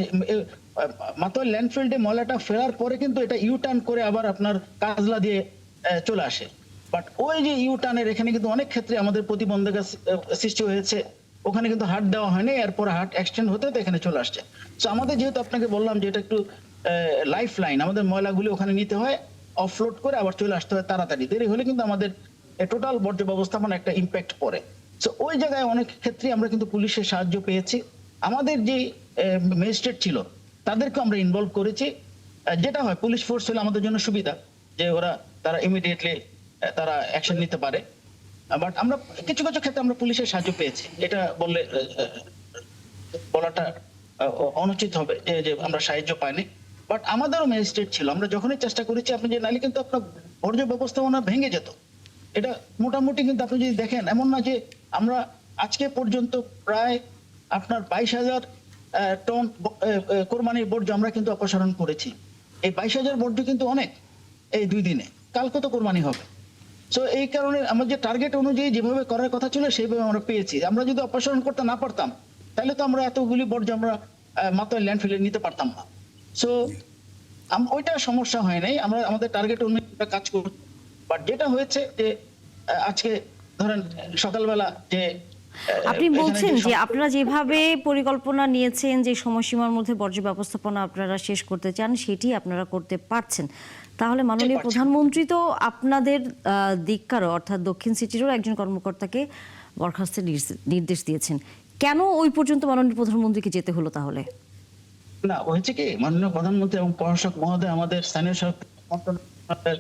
মাত্র ল্যান্ডফিল্ডে ময়লাটা ফেরার পরে কিন্তু এটা ইউ টার্ন করে আবার আপনার কাজলা দিয়ে চলে আসে। বাট ওই যে ইউ টার্নের এখানে কিন্তু অনেক ক্ষেত্রে আমাদের প্রতিবন্ধকতা সৃষ্টি হয়েছে, ওখানে কিন্তু হাট দেওয়া হয়নি, এরপর হাট এক্সটেন্ড হতে হতে এখানে চলে আসছে। তো আমাদের যেহেতু আপনাকে বললাম যে এটা একটু লাইফ লাইন, আমাদের ময়লাগুলি ওখানে নিতে হয়, অফলোড করে আবার চলে আসতে হয় তাড়াতাড়ি, দেরি হলে কিন্তু আমাদের টোটাল বর্জ্য ব্যবস্থাপনা একটা ইম্প্যাক্ট পড়ে। তো ওই জায়গায় অনেক ক্ষেত্রে আমরা কিন্তু পুলিশের সাহায্য পেয়েছি, আমাদের যে ম্যাজিস্ট্রেট ছিল তাদেরকে আমরা ইনভলভ করেছি। যেটা হয়, পুলিশ ফোর্স হলে আমাদের জন্য সুবিধা যে তারা ইমিডিয়েটলি তারা অ্যাকশন নিতে পারে। বাট আমরা কিছু কিছু ক্ষেত্রে আমরা পুলিশের সাহায্য পেয়েছি, এটা বলাটা অনুচিত হবে যে আমরা সাহায্য পাইনি। বাট আমাদেরও ম্যাজিস্ট্রেট ছিল, আমরা যখনই চেষ্টা করেছি, আপনি যে নালি কিন্তু আপনার বর্জ্য ব্যবস্থাপনা ভেঙে যেত, এটা মোটামুটি কিন্তু আপনি যদি দেখেন, এমন না যে আজকে পর্যন্ত প্রায় আপনার 22,000 টন কোরবানির বর্জ্য আমরা কিন্তু অপসারণ করেছি। এই 22,000 বর্জ্য কিন্তু অনেক এই 2 দিনে, কালকে তো কোরবানি হবে। সো এই কারণে আমরা যে টার্গেট অনুযায়ী যেভাবে করার কথা ছিল সেইভাবে আমরা পেয়েছি। আমরা যদি অপসারণ করতে না পারতাম তাহলে তো আমরা এতগুলি বর্জ্য আমরা মাত্রায় ল্যান্ডফিলে নিতে পারতাম না। সো ওইটা সমস্যা হয় নাই, আমরা আমাদের টার্গেট অনুযায়ী কাজ করছি। বাট যেটা হয়েছে যে আজকে ধরেন সকালবেলা যে আপনি এখানে বলছেন যে সব- আপনারা যেভাবে পরিকল্পনা নিয়েছেন যে সময়সীমার মধ্যে বর্জ্য ব্যবস্থাপনা আপনারা শেষ করতে চান সেটি আপনারা করতে পারছেন, তাহলে মাননীয় পারছি। প্রধানমন্ত্রী তো আপনাদের দিককারও অর্থাৎ দক্ষিণ সিটিরও একজন কর্মকর্তাকে বরখাস্তের নির্দেশ দিয়েছেন। কেন ওই পর্যন্ত মাননীয় প্রধানমন্ত্রীকে যেতে হলো তাহলে? না হয়েছে কি, মাননীয় প্রধানমন্ত্রী এবং প্রশাসক মহোদয়, আমাদের স্থানীয় সরকার মন্ত্রণালয়ের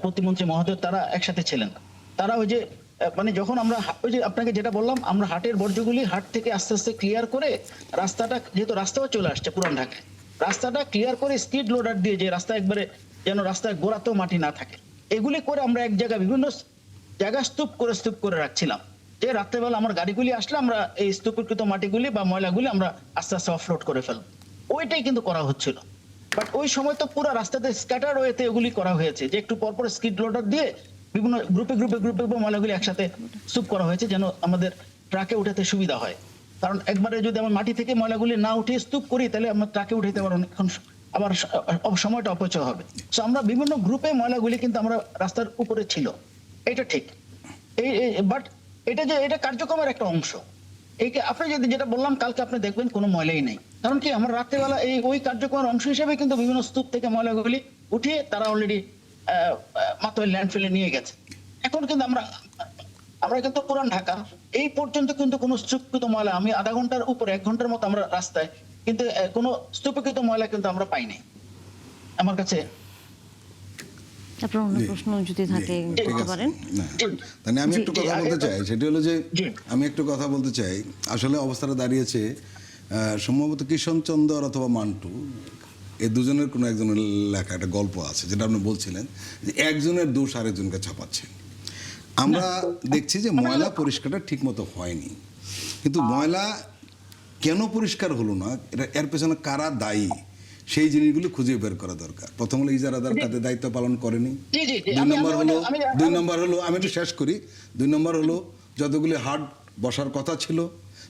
প্রতিমন্ত্রী মহোদয় তারা একসাথে ছিলেন। তারা ওই যে মানে যখন আমরা ওই যে আপনাকে যেটা বললাম, আমরা হাটের বর্জ্যগুলি হাট থেকে আস্তে আস্তে ক্লিয়ার করে রাস্তাটা, যেহেতু রাস্তাও চলে আসছে পুরান ঢাকায়, রাস্তাটা ক্লিয়ার করে স্কিড লোডার দিয়ে, যে রাস্তা একবারে যেন রাস্তায় গোড়াতেও মাটি না থাকে, এগুলি করে আমরা এক জায়গায় বিভিন্ন জায়গা স্তূপ করে রাখছিলাম, যে রাত্রেবেলা আমার গাড়িগুলি আসলে আমরা এই স্তূপীকৃত মাটিগুলি বা ময়লাগুলি আমরা আস্তে আস্তে অফলোড করে ফেলব। ওইটাই কিন্তু করা হচ্ছিল। বাট ওই সময় তো পুরো রাস্তাতে স্ক্যাটার ওয়েতে এগুলি করা হয়েছে, যে একটু পরপর স্কিড লোডার দিয়ে বিভিন্ন গ্রুপে ময়লাগুলি একসাথে স্তূপ করা হয়েছে যেন আমাদের ট্রাকে উঠাতে সুবিধা হয়। কারণ একবারে যদি আমরা মাটি থেকে ময়লাগুলি না উঠিয়ে স্তূপ করি তাহলে আমরা ট্রাকে উঠাইতে আবার অনেকক্ষণ আবার সময়টা অপচয় হবে। সো আমরা বিভিন্ন গ্রুপে ময়লাগুলি কিন্তু আমরা রাস্তার উপরে ছিল, এটা ঠিক। বাট এটা কার্যক্রমের একটা অংশ। এই আপনি যদি যেটা বললাম, কালকে আপনি দেখবেন কোনো ময়লাই নেই। কারণ কি, আমরা রাত্রেবেলা ওই কার্যক্রমের অংশ হিসেবে কিন্তু বিভিন্ন স্তূপ থেকে ময়লাগুলি উঠিয়ে তারা অলরেডি মাত্র ল্যান্ডফিলে নিয়ে গেছে। এখন কিন্তু আমরা কিন্তু পুরান ঢাকা এই পর্যন্ত কিন্তু কোনো স্তূপকৃত ময়লা, আমি আধা ঘন্টার উপরে 1 ঘন্টার মতো আমরা রাস্তায়, কিন্তু কোনো স্তূপকৃত ময়লা কিন্তু আমরা পাইনি আমার কাছে। আপনার অন্য প্রশ্ন যদি থাকে ঠিক করতে আছে। পারেন। না, তাহলে আমি একটু কথা বলতে চাই, সেটি হলো যে জি। আমি একটু কথা বলতে চাই। আসলে অবস্থাটা দাঁড়িয়েছে সম্ভবত কিষণচন্দর অথবা মান্টু, এই দুজনের কোনো একজনের লেখা একটা গল্প আছে, যেটা আপনি বলছিলেন যে একজনের দোষ আরেকজনকে চাপাচ্ছে। আমরা দেখছি যে ময়লা পরিষ্কারটা ঠিক মতো হয়নি, কিন্তু ময়লা কেন পরিষ্কার হলো না, এর পেছনে কারা দায়ী সেই জিনিসগুলো খুঁজে বের করা দরকার। প্রথম হলো ইজারাদার তাদের দায়িত্ব পালন করেনি। জি, জি, জি। 2 নম্বর হলো আমি একটু শেষ করি, 2 নম্বর হলো যতগুলি হাট বসার কথা ছিল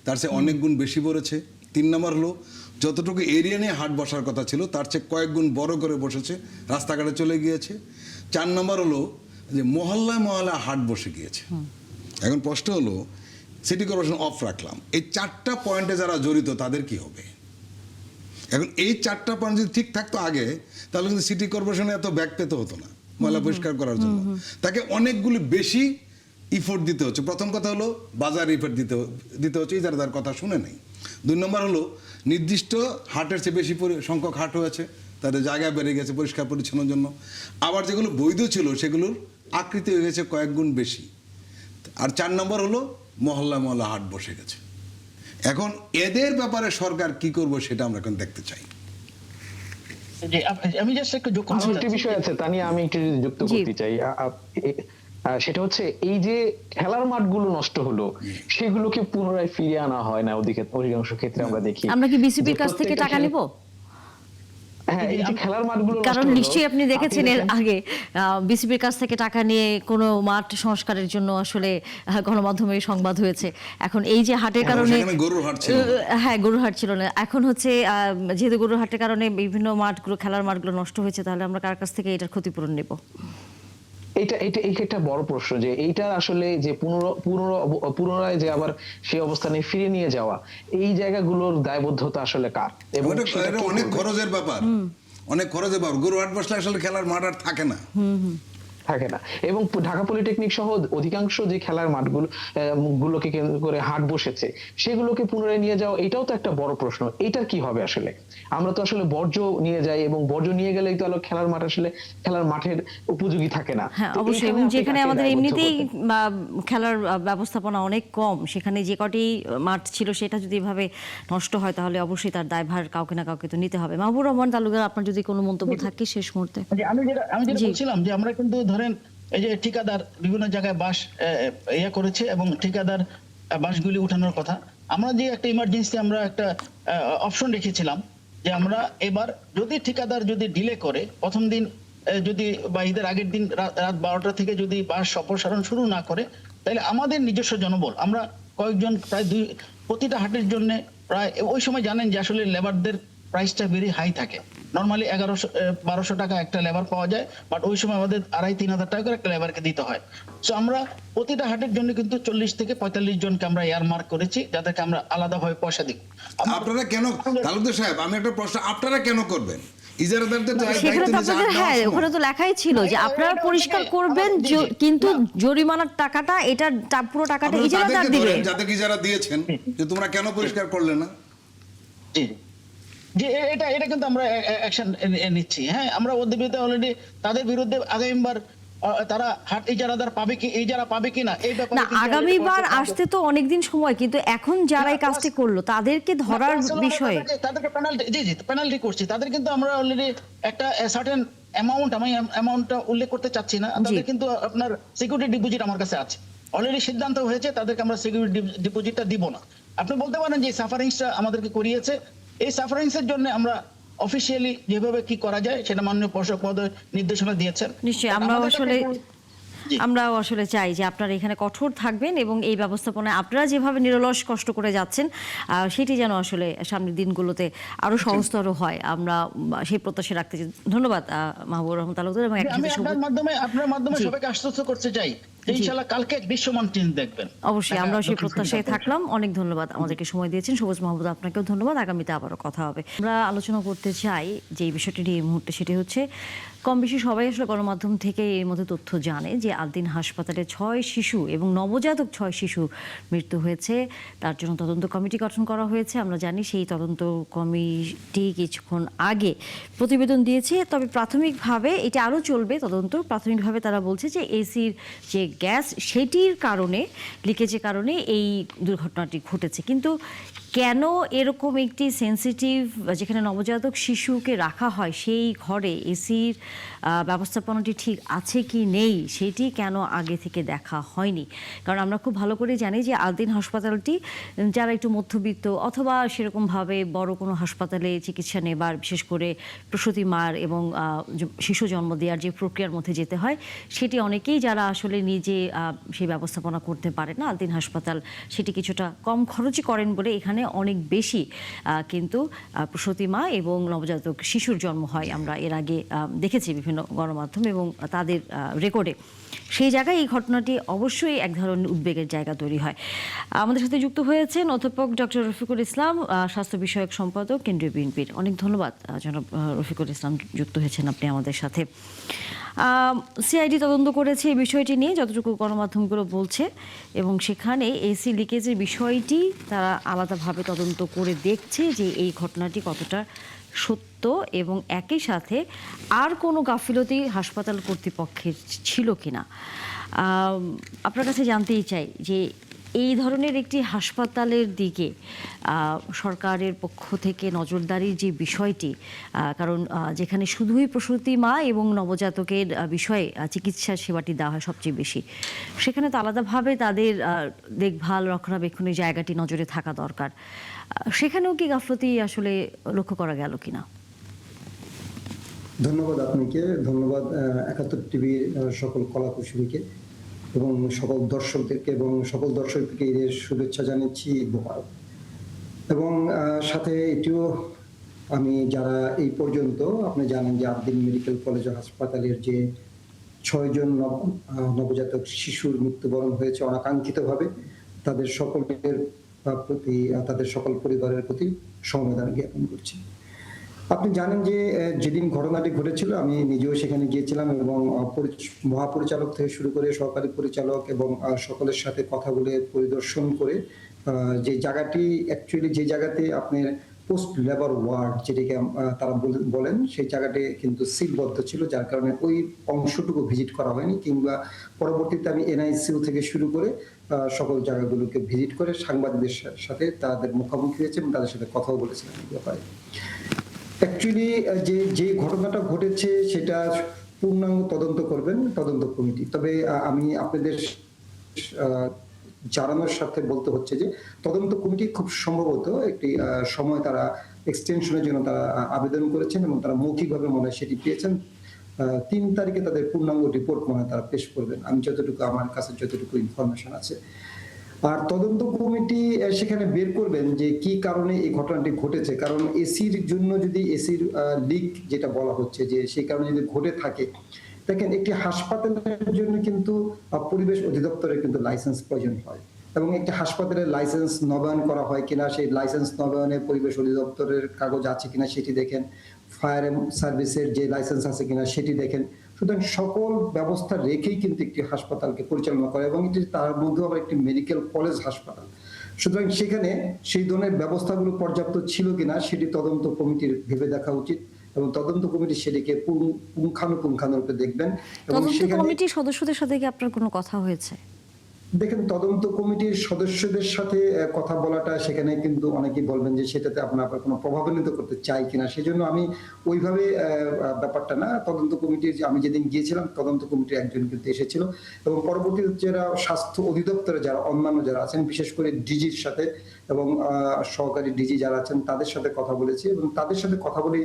তার চেয়ে অনেক গুণ বেশি বলেছে। 3 নম্বর হলো যতটুকু এরিয়া নিয়ে হাট বসার কথা ছিল তার চেয়ে কয়েক গুণ বড় করে বসেছে, রাস্তাঘাটে চলে গিয়েছে। 4 নম্বর হলো যে মহল্লায় হাট বসে গিয়েছে। এখন প্রশ্ন হলো সিটি কর্পোরেশন অফ রাখলাম, এই 4টা পয়েন্টে যারা জড়িত তাদের কি হবে? এখন এই 4টা পয়েন্ট যদি ঠিক থাকতো আগে, তাহলে কিন্তু সিটি কর্পোরেশনে এত ব্যাগ পেতে হতো না ময়লা পরিষ্কার করার জন্য। তাকে অনেকগুলি বেশি ইফোর্ট দিতে হচ্ছে। প্রথম কথা হলো বাজার ইফোর্ট দিতে হচ্ছে, ইজারাদার কথা শুনে নেই। 2 নম্বর হলো নির্দিষ্ট হাটের চেয়ে বেশি সংখ্যক হাট হয়েছে, তাদের জায়গা বেড়ে গেছে পরিষ্কার পরিচ্ছন্নের জন্য। আবার যেগুলো বৈধ ছিল সেগুলোর আকৃতি হয়ে গেছে কয়েক গুণ বেশি। আর 4 নম্বর হলো মহল্লা হাট বসে গেছে। এখন এদের ব্যাপারে সরকার কি করবে সেটা আমরা এখন দেখতে চাই। আমি জাস্ট একটু যোগ করতে আরো একটি চাচ্ছি। বিষয় আছে, তা নিয়ে আমি একটু যুক্ত জি। করতে চাই। সেটা হচ্ছে এই যে খেলার মাঠগুলো নষ্ট হলো, সেগুলোকে পুনরায় ফিরিয়ে আনা হয় না অধিকাংশ ক্ষেত্রে আমরা দেখি। আমরা কি বিসিবির যে কাছ থেকে প্রত্যেকটা টাকা নিব? হ্যাঁ, এই যে খেলার মাঠগুলো নষ্ট কারণ হলো, নিশ্চয়ই আপনি দেখেছেন এর দেখেন- আগে বিসিবির কাছ থেকে টাকা নিয়ে কোনো মাঠ সংস্কারের জন্য আসলে গণমাধ্যমে সংবাদ হয়েছে। এখন এই যে হাটের কারণে সেখানে গরুর হাট ছিল না। হ্যাঁ, গরুর হাট ছিল না। এখন হচ্ছে যেহেতু গরুর হাটের কারণে বিভিন্ন মাঠগুলো, খেলার মাঠগুলো নষ্ট হয়েছে, তাহলে আমরা কার কাছ থেকে এটার ক্ষতিপূরণ নেব? এটা একটা বড় প্রশ্ন, যে এইটা আসলে যে পুনরায় যে আবার সেই অবস্থানে ফিরে নিয়ে যাওয়া, এই জায়গাগুলোর দায়বদ্ধতা আসলে কার? এবং সেটা এটা কে অনেক করবে? খরচের ব্যাপার, অনেক খরচের ব্যাপার। গরু হাট বসলে আসলে খেলার মাঠ আর থাকে না। থাকে না। এবং ঢাকা পলিটেকনিক সহ অধিকাংশ যে খেলার মাঠগুলো গুলোকে কেন্দ্র করে হাট বসেছে, সেগুলোকে পুনরায় নিয়ে যাওয়া, এটাও তো একটা বড় প্রশ্ন। এটার কি হবে আসলে? আমরা তো আসলে বর্জ্য নিয়ে যাই, এবং বর্জ্য নিয়ে গেলেই তো খেলার মাঠ আসলে খেলার মাঠের উপযোগী থাকে না। হ্যাঁ, তো অবশ্যই। এইখানে এবং আপনি যেখানে কাকে আমাদের দায়বদ্ধ এমনিতেই করবেন? খেলার ব্যবস্থাপনা অনেক কম, সেখানে যে কটি মাঠ ছিল সেটা যদি এভাবে নষ্ট হয়, তাহলে অবশ্যই তার দায়ভার কাউকে না কাউকে তো নিতে হবে। মাহবুবুর রহমান তালুকদার, আপনার যদি কোনো মন্তব্য থাকে শেষ মুহূর্তে। আমি যেটা জি। বলছিলাম, যে আমরা কিন্তু ধরেন এই যে ঠিকাদার বিভিন্ন জায়গায় বাস করেছে, এবং ঠিকাদার বাসগুলি উঠানোর কথা। আমরা যে একটা ইমার্জেন্সি আমরা একটা অপশন রেখেছিলাম যে আমরা এবার যদি ঠিকাদার যদি ডিলে করে প্রথম দিন যদি বা ঈদের আগের দিন রাত 12টা থেকে যদি বাস অপসারণ শুরু না করে, তাহলে আমাদের নিজস্ব জনবল আমরা কয়েকজন প্রায় প্রতিটা হাটের জন্য প্রায় ওই সময় জানেন যে আসলে লেবারদের প্রাইসটা ভেরি হাই থাকে। নর্মালি 1100-1200 টাকা একটা লেবার পাওয়া যায়, বাট ওই সময় আমাদের 2500-3000 টাকা করে একটা লেবারকে দিতে হয়। সো আমরা প্রতিটা হাটের জন্য কিন্তু 40 থেকে 45 জনকে আমরা এয়ারমার্ক করেছি, যাদেরকে আমরা আলাদাভাবে পয়সা দিই। আপনারা কেন, তালুকদার সাহেব আমি একটা প্রশ্ন, আপনারা কেন করবেন? ইজারাদারদের তো সেখানে তো আপনাদের, হ্যাঁ ওখানে তো লেখাই ছিল যে আপনারা পরিষ্কার করবেন, কিন্তু জরিমানার টাকাটা এটা পুরো টাকাটা ইজারাদার দিবে। যাদেরকে ইজারা দিয়েছেন যে তোমরা কেন পরিষ্কার করলে না? জি যে এটা কিন্তু আমরা অ্যাকশন নিচ্ছি। হ্যাঁ, আমরা ওদের বিরুদ্ধে অলরেডি তাদের বিরুদ্ধে আগামীবার তারা হাট ইজারাদার পাবে কি, ইজারা পাবে কিনা এই ব্যাপারে না, আগামীবার আসতে তো অনেকদিন সময়, কিন্তু এখন যারা এই কাজটি করলো তাদেরকে ধরার বিষয়ে তাদেরকে পেনাল্টি, জি পেনাল্টি করছি তাদের, কিন্তু আমরা অলরেডি একটা সার্টেন অ্যামাউন্ট, আমি অ্যামাউন্টটা উল্লেখ করতে চাচ্ছি না, তাদের কিন্তু আপনার সিকিউরিটি ডিপোজিট আমার কাছে আছে অলরেডি, সিদ্ধান্ত হয়েছে তাদেরকে আমরা সিকিউরিটি ডিপোজিটটা দিব না। আপনি বলতে পারেন যে সাফারিংসটা আমাদেরকে করিয়েছে, এই সাফারিংস এর জন্য আমরা অফিশিয়ালি যেভাবে কি করা যায় সেটা মাননীয় প্রশাসক মহোদয় নির্দেশনা দিয়েছেন। নিশ্চয়ই আমরাও আসলে চাই যে আপনারা এখানে কঠোর থাকবেন এবং এই ব্যবস্থাপনায় আপনারা যেভাবে নিরলস কষ্ট করে যাচ্ছেন সেটি যেন আসলে সামনের দিনগুলোতে আরো সহজতর হয়, আমরা সেই প্রত্যাশা রাখতে চাই। ধন্যবাদ মাহবুবুর রহমান তালুকদার। এবং আমি আপনার মাধ্যমে সবাইকে আশ্বস্ত করতে চাই যে ইনশাআল্লাহ কালকে বিশ্বমান টিম দেখবেন। অবশ্যই আমরা সেই প্রত্যাশায় থাকলাম। অনেক ধন্যবাদ আমাদেরকে সময় দিয়েছেন। সবুজ মাহমুদ, আপনাকেও ধন্যবাদ। আগামীতে আবারও কথা হবে। আমরা আলোচনা করতে চাই যে এই বিষয়টি নিয়ে এই মুহূর্তে, সেটি হচ্ছে কম বেশি সবাই আসলে গণমাধ্যম থেকে এর মধ্যে তথ্য জানে যে আল-দিন হাসপাতালে 6 শিশু এবং নবজাতক 6 শিশু মৃত্যু হয়েছে। তার জন্য তদন্ত কমিটি গঠন করা হয়েছে। আমরা জানি সেই তদন্ত কমিটি কিছুক্ষণ আগে প্রতিবেদন দিয়েছে, তবে প্রাথমিকভাবে এটা আরও চলবে তদন্ত। প্রাথমিকভাবে তারা বলছে যে এসির যে গ্যাস সেটির কারণে, লিকেজের কারণে এই দুর্ঘটনাটি ঘটেছে। কিন্তু কেন এরকম একটি সেন্সিটিভ, যেখানে নবজাতক শিশুকে রাখা হয় সেই ঘরে এসির ব্যবস্থাপনাটি ঠিক আছে কি নেই সেটি কেন আগে থেকে দেখা হয়নি? কারণ আমরা খুব ভালো করে জানি যে আল-দিন হাসপাতালটি যারা একটু মধ্যবিত্ত অথবা সেরকমভাবে বড় কোনো হাসপাতালে চিকিৎসা নেবার, বিশেষ করে প্রসূতি মার এবং শিশু জন্ম দেওয়ার যে প্রক্রিয়ার মধ্যে যেতে হয়, সেটি অনেকেই যারা আসলে নিজে সেই ব্যবস্থাপনা করতে পারে না, আল-দিন হাসপাতাল সেটি কিছুটা কম খরচই করেন বলে এখানে অনেক বেশি কিন্তু প্রসূতি মা এবং নবজাতক শিশুর জন্ম হয়। আমরা এর আগে দেখেছি বিভিন্ন গণমাধ্যম এবং তাদের রেকর্ডে। সেই জায়গায় এই ঘটনাটি অবশ্যই এক ধরনের উদ্বেগের জায়গা তৈরি হয়। আমাদের সাথে যুক্ত হয়েছেন অধ্যাপক ডক্টর রফিকুল ইসলাম, স্বাস্থ্য বিষয়ক সম্পাদক, কেন্দ্রীয় বিএনপির। অনেক ধন্যবাদ জনাব রফিকুল ইসলাম, যুক্ত হয়েছেন আপনি আমাদের সাথে। সিআইডি তদন্ত করেছে এই বিষয়টি নিয়ে, যতটুকু গণমাধ্যমগুলো বলছে, এবং সেখানে এসি লিকেজের বিষয়টি তারা আলাদাভাবে তদন্ত করে দেখছে যে এই ঘটনাটি কতটা সত্য এবং একই সাথে আর কোনো গাফিলতি হাসপাতাল কর্তৃপক্ষের ছিল কিনা। আপনার কাছে জানতেই চাই যে এই ধরনের একটি হাসপাতালের দিকে সরকারের পক্ষ থেকে নজরদারির যে বিষয়টি, কারণ যেখানে শুধুই প্রসূতি মা এবং নবজাতকের বিষয়ে চিকিৎসা সেবাটি দেওয়া হয় সবচেয়ে বেশি, সেখানে তো আলাদাভাবে তাদের দেখভাল রক্ষণাবেক্ষণের জায়গাটি নজরে থাকা দরকার। সেখানেও কি গাফলতি আসলে লক্ষ্য করা গেল কিনা? ধন্যবাদ আপনাকে, ধন্যবাদ ৭১ টিভির সকল কলাকুশলীকে এবং সকল দর্শকদেরকে, এবং সকল দর্শকদেরকে ঈদের শুভেচ্ছা জানাচ্ছি, ঈদ মোবারক। এবং সাথে এটিও আমি, যারা এই পর্যন্ত আপনি জানেন যে আল-দিন মেডিকেল কলেজ ও হাসপাতালের যে 6 জন নবজাতক শিশুর মৃত্যুবরণ হয়েছে অনাকাঙ্ক্ষিতভাবে, তাদের সকলের প্রতি, তাদের সকল পরিবারের প্রতি সমবেদনা জ্ঞাপন করছি। আপনি জানেন যে যেদিন ঘটনাটি ঘটেছিল আমি নিজেও সেখানে গিয়েছিলাম এবং মহাপরিচালক থেকে শুরু করে সহকারী পরিচালক এবং সকলের সাথে কথা বলে পরিদর্শন করে যে জায়গাটি, অ্যাকচুয়ালি যে জায়গাতে আপনার পোস্ট লেবার ওয়ার্ড যেটাকে তারা বলেন, সেই জায়গাটি কিন্তু সিলবদ্ধ ছিল, যার কারণে ওই অংশটুকু ভিজিট করা হয়নি। কিংবা পরবর্তীতে আমি এনআইসিইউ থেকে শুরু করে সকল জায়গাগুলোকে ভিজিট করে সাংবাদিকদের সাথে তাদের মুখোমুখি হয়েছে এবং তাদের সাথে কথাও বলেছিলাম এই ব্যাপারে। অ্যাকচুয়ালি যে ঘটনাটা ঘটেছে সেটা পূর্ণাঙ্গ তদন্ত করবেন তদন্ত কমিটি। তবে আমি আপনাদের জানানোর সাথে বলতে হচ্ছে যে তদন্ত কমিটি খুব সম্ভবত একটি সময় তারা এক্সটেনশনের জন্য তারা আবেদন করেছেন এবং তারা মৌখিকভাবে মনে হয় সেটি পেয়েছেন। 3 তারিখে তাদের পূর্ণাঙ্গ রিপোর্ট মনে হয় তারা পেশ করবেন, আমি যতটুকু আমার কাছে যতটুকু ইনফরমেশন আছে। আর তদন্ত কমিটি সেখানে বের করবেন যে কি কারণে এই ঘটনাটি ঘটেছে, কারণ এসির জন্য যদি এসির লিক যেটা বলা হচ্ছে যে সেই কারণে যদি ঘটে থাকে, দেখেন একটি হাসপাতালের জন্য কিন্তু পরিবেশ অধিদপ্তরের কিন্তু লাইসেন্স প্রয়োজন হয় এবং একটি হাসপাতালের লাইসেন্স নবায়ন করা হয় কিনা, সেই লাইসেন্স নবায়নে পরিবেশ অধিদপ্তরের কাগজ আছে কিনা সেটি দেখেন, ফায়ার সার্ভিসের যে লাইসেন্স আছে কিনা সেটি দেখেন। সুতরাং সকল ব্যবস্থা রেখেই কিন্তু একটি হাসপাতালকে পরিচালনা করে এবং এটি তার মধ্যে আবার একটি মেডিকেল কলেজ হাসপাতাল। সুতরাং সেখানে সেই ধরনের ব্যবস্থাগুলো পর্যাপ্ত ছিল কিনা সেটি তদন্ত কমিটির ভেবে দেখা উচিত এবং তদন্ত কমিটি সেটিকে পুঙ্খানুপুঙ্খানুরূপে দেখবেন। এবং তদন্ত সেখানে কমিটির সদস্যদের সাথে কি আপনার কোনো কথা হয়েছে? দেখেন, তদন্ত কমিটির সদস্যদের সাথে কথা বলাটা সেখানে কিন্তু অনেকেই বলবেন যে সেটাতে আপনার কোনো প্রভাবান্বিত করতে চাই কিনা, সেজন্য আমি ওইভাবে ব্যাপারটা না। তদন্ত কমিটির আমি যেদিন গিয়েছিলাম তদন্ত কমিটির একজন কিন্তু এসেছিল এবং পরবর্তীতে যারা স্বাস্থ্য অধিদপ্তরে যারা অন্যান্য যারা আছেন বিশেষ করে ডিজির সাথে এবং সহকারী ডিজি যারা আছেন তাদের সাথে কথা বলেছি এবং তাদের সাথে কথা বলে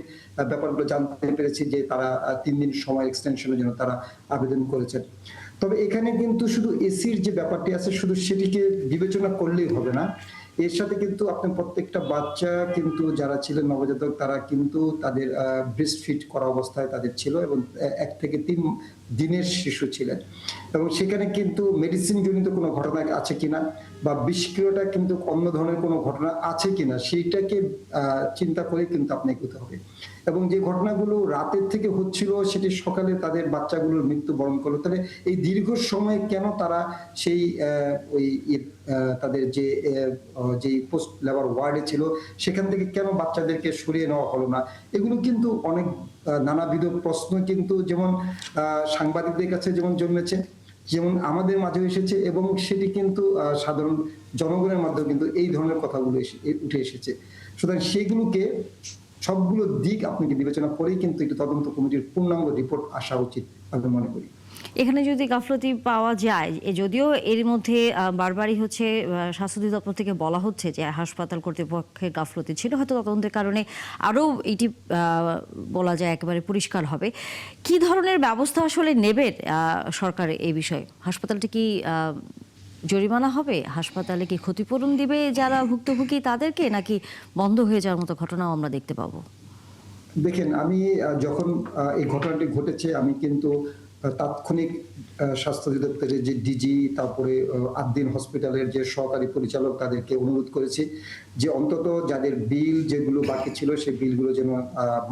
ব্যাপারগুলো জানতে পেরেছি যে তারা 3 দিন সময় এক্সটেনশনের জন্য তারা আবেদন করেছেন। তবে এখানে কিন্তু শুধু এসির যে ব্যাপারটি আছে শুধু সেটিকে বিবেচনা করলেই হবে না, এর সাথে কিন্তু আপনি প্রত্যেকটা বাচ্চা কিন্তু যারা ছিলেন নবজাতক তারা কিন্তু তাদের ব্রেস্ট ফিড করা অবস্থায় তাদের ছিল এবং 1 থেকে 3 দিনের শিশু ছিলেন এবং সেখানে কিন্তু মেডিসিন জনিত কোনো ঘটনা আছে কিনা বা বিষক্রিয়াটা কিন্তু অন্য ধরনের কোনো ঘটনা আছে কিনা সেইটাকে চিন্তা করে কিন্তু আপনি এগোতে হবে। এবং যে ঘটনাগুলো রাতের থেকে হচ্ছিল সেটি সকালে তাদের বাচ্চাগুলোর মৃত্যুবরণ করলো, তাহলে এই দীর্ঘ সময় কেন তারা সেই ওই তাদের যে পোস্ট লেবার ওয়ার্ডে ছিল সেখান থেকে কেন বাচ্চাদেরকে সরিয়ে নেওয়া হলো না, এগুলো কিন্তু অনেক নানাবিধ প্রশ্ন কিন্তু যেমন সাংবাদিকদের কাছে যেমন জন্মেছে, যেমন আমাদের মাঝে এসেছে এবং সেটি কিন্তু সাধারণ জনগণের মাধ্যমে কিন্তু এই ধরনের কথাগুলো উঠে এসেছে। সুতরাং সেগুলোকে সবগুলো দিক আপনাকে বিবেচনা করেই কিন্তু একটি তদন্ত কমিটির পূর্ণাঙ্গ রিপোর্ট আসা উচিত আমি মনে করি। এখানে যদি গাফলতি পাওয়া যায়, যদিও এর মধ্যে বারবারই হচ্ছে স্বাস্থ্য অধিদপ্তর থেকে বলা হচ্ছে যে হাসপাতাল কর্তৃপক্ষের গাফলতি ছিল, হয়তো তদন্তের কারণে আরও এটি বলা যায় একেবারে পরিষ্কার হবে। কি ধরনের ব্যবস্থা আসলে নেবে সরকার এই বিষয়ে? হাসপাতালটি কি জরিমানা হবে? হাসপাতালে কি ক্ষতিপূরণ দিবে যারা ভুক্তভোগী তাদেরকে, নাকি বন্ধ হয়ে যাওয়ার মতো ঘটনাও আমরা দেখতে পাবো? দেখেন, আমি যখন এই ঘটনাটি ঘটেছে আমি কিন্তু তাৎক্ষণিক স্বাস্থ্য অধিদপ্তরের যে ডিজি তারপরে আদ্দিন হসপিটালের যে সহকারী পরিচালক তাদেরকে অনুরোধ করেছি যে অন্তত যাদের বিল যেগুলো বাকি ছিল সেই বিলগুলো যেন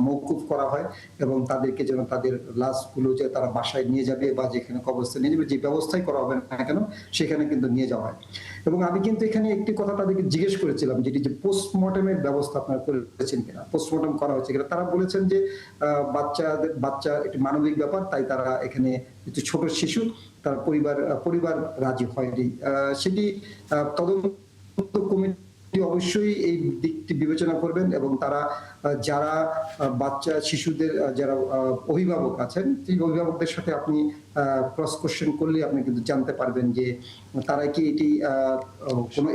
মওকুফ করা হয় এবং তাদেরকে যেন তাদের লাশগুলো যে তারা বাসায় নিয়ে যাবে বা যেখানে কবরস্থানে নিয়ে যাবে যে ব্যবস্থাই করা হবে না কেন সেখানে কিন্তু নিয়ে যাওয়া হয়। এবং আমি কিন্তু এখানে একটি কথা তাদেরকে জিজ্ঞেস করেছিলাম যেটি যে পোস্টমর্টমের ব্যবস্থা আপনারা করেছেন কিনা, পোস্টমর্টম করা হয়েছে কিনা। তারা বলেছেন যে বাচ্চা একটি মানবিক ব্যাপার, তাই তারা এখানে একটু ছোট শিশু তার পরিবার রাজি হয়নি। সেটি তদন্ত কমিটি অবশ্যই এই দিকটি বিবেচনা করবেন এবং তারা যারা বাচ্চা শিশুদের যারা অভিভাবক আছেন সেই অভিভাবকদের সাথে আপনি ক্রস কোশ্চেন করলে আপনি কিন্তু জানতে পারবেন যে তারা কি এটি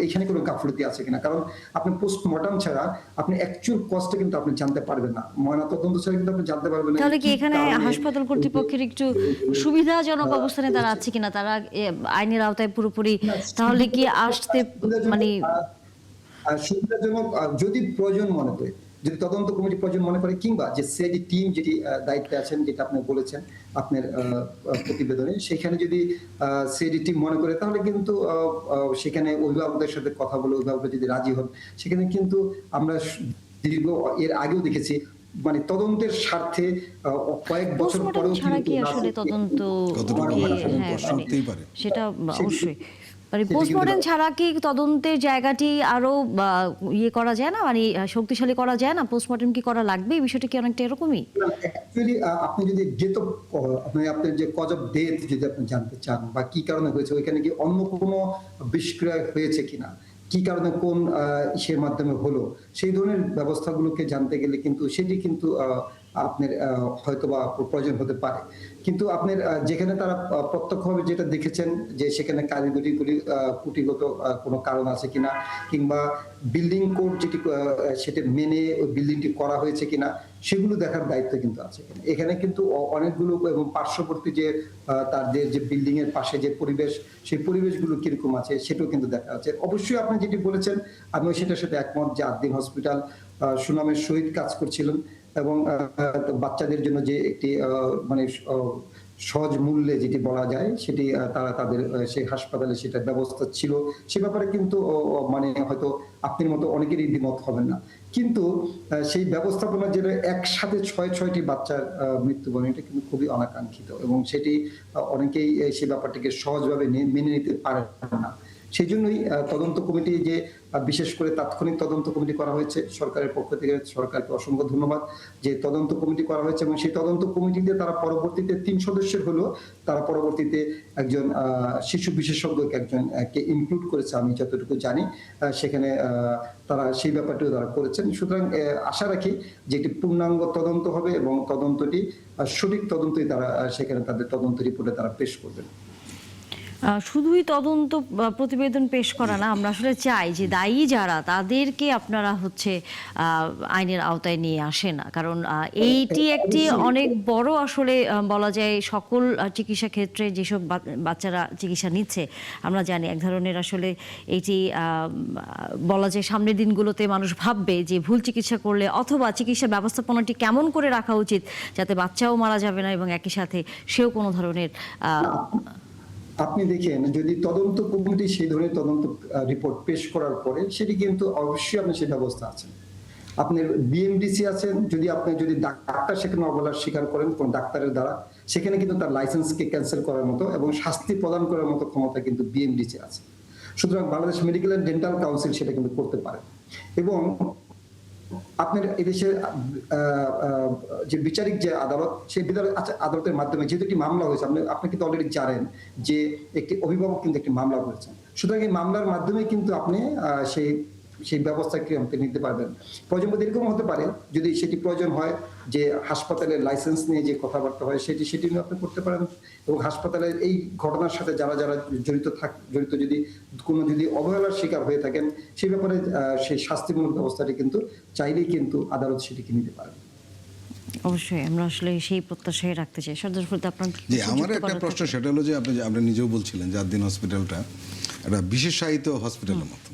এখানে কোনো গাফলতি আছে কিনা। কারণ আপনি পোস্টমর্টম ছাড়া আপনি অ্যাকচুয়াল কস্টটা কিন্তু আপনি জানতে পারবেন না, ময়নাতদন্ত ছাড়া কিন্তু আপনি জানতে পারবেন না। তাহলে কি এখানে হাসপাতাল কর্তৃপক্ষের একটু সুবিধাজনক অবস্থানে তারা আছে কিনা, তারা আইনের আওতায় পুরোপুরি তাহলে কি আসতে মানে সুবিধাজনক যদি প্রয়োজন মনে করে, যদি তদন্ত কমিটি প্রয়োজন মনে করে কিংবা যে সিআইডি টিম যেটি দায়িত্বে আছেন যেটা আপনি বলেছেন আপনার প্রতিবেদনে, সেখানে যদি সিআইডি টিম মনে করে তাহলে কিন্তু সেখানে অভিভাবকদের সাথে কথা বলে অভিভাবকরা যদি রাজি হন সেখানে কিন্তু আমরা এর আগেও দেখেছি মানে তদন্তের স্বার্থে কয়েক বছর পরেও সেটা অবশ্যই মানে পোস্টমর্টম ছাড়া কি তদন্তের জায়গাটি আরো ইয়ে করা যায় না, মানে শক্তিশালী করা যায় না? পোস্টমর্টম কি করা লাগবে? এই বিষয়টা কি অনেকটা এরকমই? অ্যাকচুয়ালি আপনি যদি আপনার যে কজ অফ ডেথ যদি আপনি জানতে চান বা কি কারণে হয়েছে, ওইখানে কি অন্য কোনো বিষক্রিয়া হয়েছে কিনা, কি কারণে কোন ইসের মাধ্যমে হলো, সেই ধরনের ব্যবস্থাগুলোকে জানতে গেলে কিন্তু সেটি কিন্তু আপনার হয়তো বা প্রয়োজন হতে পারে। কিন্তু আপনার যেখানে তারা প্রত্যক্ষভাবে যেটা দেখেছেন যে সেখানে কারিগরি কুটিগত কোনো কারণ আছে কিনা, কিংবা বিল্ডিং কোড যেটি সেটা মেনে ওই বিল্ডিংটি করা হয়েছে কিনা, সেগুলো দেখার দায়িত্ব কিন্তু আছে। এখানে কিন্তু অনেকগুলো এবং পার্শ্ববর্তী যে তাদের যে বিল্ডিং এর পাশে যে পরিবেশ, সেই পরিবেশগুলো কিরকম আছে সেটাও কিন্তু দেখা আছে। অবশ্যই আপনি যেটি বলেছেন আমিও সেটার সাথে একমত যে আদ্দিন হসপিটাল সুনামের সহিত কাজ করছিলেন এবং বাচ্চাদের জন্য যে একটি মানে সহজ মূল্যে যেটি বলা যায় সেটি তারা তাদের সেই হাসপাতালে সেটা ব্যবস্থা ছিল, সে ব্যাপারে কিন্তু মানে হয়তো আপনার মতো অনেকেরই দ্বিমত হবেন না। কিন্তু সেই ব্যবস্থাপনা যেটা একসাথে 6টি বাচ্চার মৃত্যুবরণ, এটা কিন্তু খুবই অনাকাঙ্ক্ষিত এবং সেটি অনেকেই সেই ব্যাপারটিকে সহজভাবে মেনে নিতে পারে না। সেই জন্যই তদন্ত কমিটি যে বিশেষ করে তাৎক্ষণিক তদন্ত কমিটি করা হয়েছে সরকারের পক্ষ থেকে, সরকারকে অসংখ্য ধন্যবাদ যে তদন্ত কমিটি করা হয়েছে এবং সেই তদন্ত কমিটিতে তারা পরবর্তীতে 3 সদস্যের হলো, তারা পরবর্তীতে একজন শিশু বিশেষজ্ঞকে একজনকে ইনক্লুড করেছে আমি যতটুকু জানি। সেখানে তারা সেই ব্যাপারটিও তারা করেছেন। সুতরাং আশা রাখি যে একটি পূর্ণাঙ্গ তদন্ত হবে এবং তদন্তটি সঠিক তদন্তই তারা সেখানে তাদের তদন্ত রিপোর্টে তারা পেশ করবেন। শুধুই তদন্ত প্রতিবেদন পেশ করা না, আমরা আসলে চাই যে দায়ী যারা তাদেরকে আপনারা হচ্ছে আইনের আওতায় নিয়ে আসেন, কারণ এইটি একটি অনেক বড় আসলে বলা যায় সকল চিকিৎসা ক্ষেত্রে যেসব বাচ্চারা চিকিৎসা নিচ্ছে আমরা জানি এক ধরনের আসলে এইটি বলা যায় সামনের দিনগুলোতে মানুষ ভাববে যে ভুল চিকিৎসা করলে অথবা চিকিৎসা ব্যবস্থাপনাটি কেমন করে রাখা উচিত যাতে বাচ্চাও মারা যাবে না এবং একই সাথে সেও কোনো ধরনের আপনি দেখেন যদি তদন্ত কমিটি সেই ধরনের তদন্ত রিপোর্ট পেশ করার পরে সেটি কিন্তু অবশ্যই আপনি সেই ব্যবস্থা আছেন। আপনার বিএমডিসি আছেন, যদি ডাক্তার সেখানে অবহেলার স্বীকার করেন কোন ডাক্তারের দ্বারা, সেখানে কিন্তু তার লাইসেন্সকে ক্যান্সেল করার মতো এবং শাস্তি প্রদান করার মতো ক্ষমতা কিন্তু বিএমডিসি আছে। সুতরাং Bangladesh medical and dental council সেটা কিন্তু করতে পারে। এবং আপনার এদেশের যে বিচারিক যে আদালত, সেই আদালতের মাধ্যমে যেহেতু একটি মামলা হয়েছে, আপনি কিন্তু অলরেডি জানেন যে একটি অভিভাবক কিন্তু একটি মামলা করেছেন। সুতরাং এই মামলার মাধ্যমে কিন্তু আপনি সেই ব্যবস্থা আপনি নিতে পারবেন। প্রয়োজন বোধ এরকম হতে পারে যদি সেটি প্রয়োজন হয় যে হাসপাতালের লাইসেন্স নিয়ে যে কথাবার্তা হয় সেটি নিয়ে আপনি করতে পারেন এবং হাসপাতালের এই ঘটনার সাথে যারা জড়িত যদি কোনো অবহেলার শিকার হয়ে থাকেন সেই ব্যাপারে সেই শাস্তিমূলক ব্যবস্থাটি কিন্তু চাইলেই কিন্তু আদালত সেটিকে নিতে পারে। অবশ্যই আমরা আসলে সেই প্রত্যাশাই রাখতে চাই। সর্দার ফরিদ, আপনার জি, আমার একটা প্রশ্ন সেটা হলো যে আপনি নিজেও বলছিলেন যে আদ্দিন হসপিটালটা একটা বিশেষায়িত হসপিটালের মতো,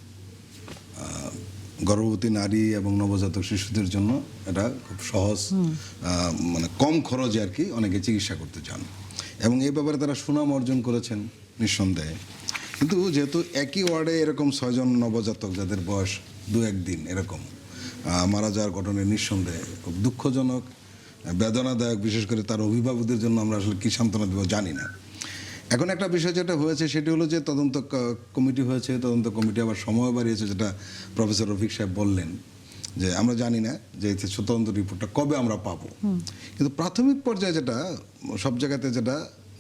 গর্ভবতী নারী এবং নবজাতক শিশুদের জন্য এটা খুব সহজ, মানে কম খরচে আর কি অনেকে চিকিৎসা করতে চান এবং এই ব্যাপারে তারা সুনাম অর্জন করেছেন নিঃসন্দেহে। কিন্তু যেহেতু একই ওয়ার্ডে এরকম 6 জন নবজাতক যাদের বয়স 2-1 দিন এরকম মারা যাওয়ার ঘটনায় নিঃসন্দেহে খুব দুঃখজনক, বেদনাদায়ক, বিশেষ করে তার অভিভাবকদের জন্য আমরা আসলে কী সান্ত্বনা দেবো জানি না। এখন একটা বিষয় যেটা হয়েছে সেটি হলো যে তদন্ত কমিটি হয়েছে, তদন্ত কমিটি আবার সময় বাড়িয়েছে, যেটা প্রফেসর রফিক সাহেব বললেন যে আমরা জানি না যে তদন্ত রিপোর্টটা কবে আমরা পাবো। কিন্তু প্রাথমিক পর্যায়ে যেটা সব জায়গাতে যেটা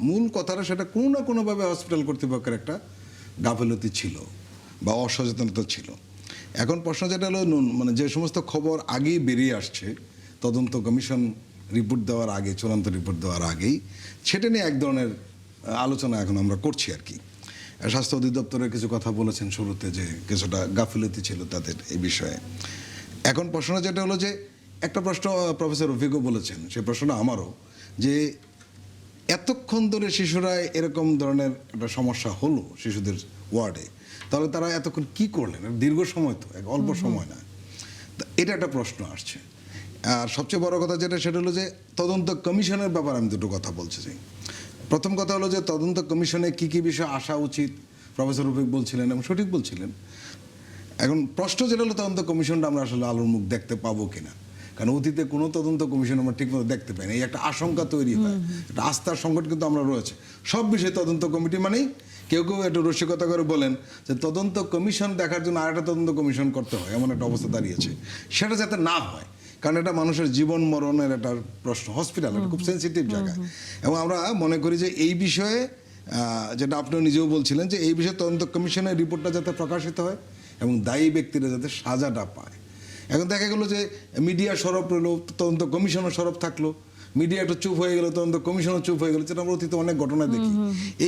মূল কথাটা সেটা কোনো না কোনোভাবে হসপিটাল কর্তৃপক্ষের একটা গাফিলতি ছিল বা অসচেতনতা ছিল। এখন প্রশ্ন যেটা হলো মানে যে সমস্ত খবর আগেই বেরিয়ে আসছে তদন্ত কমিশন রিপোর্ট দেওয়ার আগে, চূড়ান্ত রিপোর্ট দেওয়ার আগেই, সেটা নিয়ে এক ধরনের আলোচনা এখন আমরা করছি আর কি। স্বাস্থ্য অধিদপ্তরের কিছু কথা বলেছেন শুরুতে যে কিছুটা গাফিলতি ছিল তাদের এই বিষয়ে। এখন প্রশ্ন যেটা হলো যে একটা প্রশ্ন প্রফেসর রফিকও বলেছেন, সেই প্রশ্নটা আমারও, যে এতক্ষণ ধরে শিশুরা এরকম ধরনের একটা সমস্যা হলো শিশুদের ওয়ার্ডে, তাহলে তারা এতক্ষণ কি করলেন? দীর্ঘ সময় তো, অল্প সময় না। এটা একটা প্রশ্ন আসছে। আর সবচেয়ে বড় কথা যেটা সেটা হলো যে তদন্ত কমিশনের ব্যাপারে আমি দুটো কথা বলতে চাই। প্রথম কথা হলো যে তদন্ত কমিশনে কি কি বিষয় আসা উচিত প্রফেসর রফিক বলছিলেন এবং সঠিক বলছিলেন। এখন প্রশ্ন যেটা হলো তদন্ত কমিশনটা আমরা আসলে আলোর মুখ দেখতে পাবো কিনা, কারণ অতীতে কোনো তদন্ত কমিশন আমরা ঠিকমতো দেখতে পাই না। এই একটা আশঙ্কা তৈরি হয়, একটা আস্থার সংকট কিন্তু আমরা রয়েছে সব বিষয়ে। তদন্ত কমিটি মানেই কেউ একটু রসিকতা করে বলেন যে তদন্ত কমিশন দেখার জন্য আরেকটা তদন্ত কমিশন করতে হয়, এমন একটা অবস্থা দাঁড়িয়েছে। সেটা যাতে না হয়, কারণ এটা মানুষের জীবন মরণের একটা প্রশ্ন। হসপিটাল একটা খুব সেন্সিটিভ জায়গা এবং আমরা মনে করি যে এই বিষয়ে যেটা আপনিও নিজেও বলছিলেন যে এই বিষয়ে তদন্ত কমিশনের রিপোর্টটা যাতে প্রকাশিত হয় এবং দায়ী ব্যক্তিরা যাতে সাজাটা পায়। এখন দেখা গেলো যে মিডিয়া সরব রইলো, তদন্ত কমিশনও সরব থাকলো, মিডিয়া একটু চুপ হয়ে গেলো, তদন্ত কমিশনও চুপ হয়ে গেলো, যেটা আমরা অতীতে অনেক ঘটনা দেখি।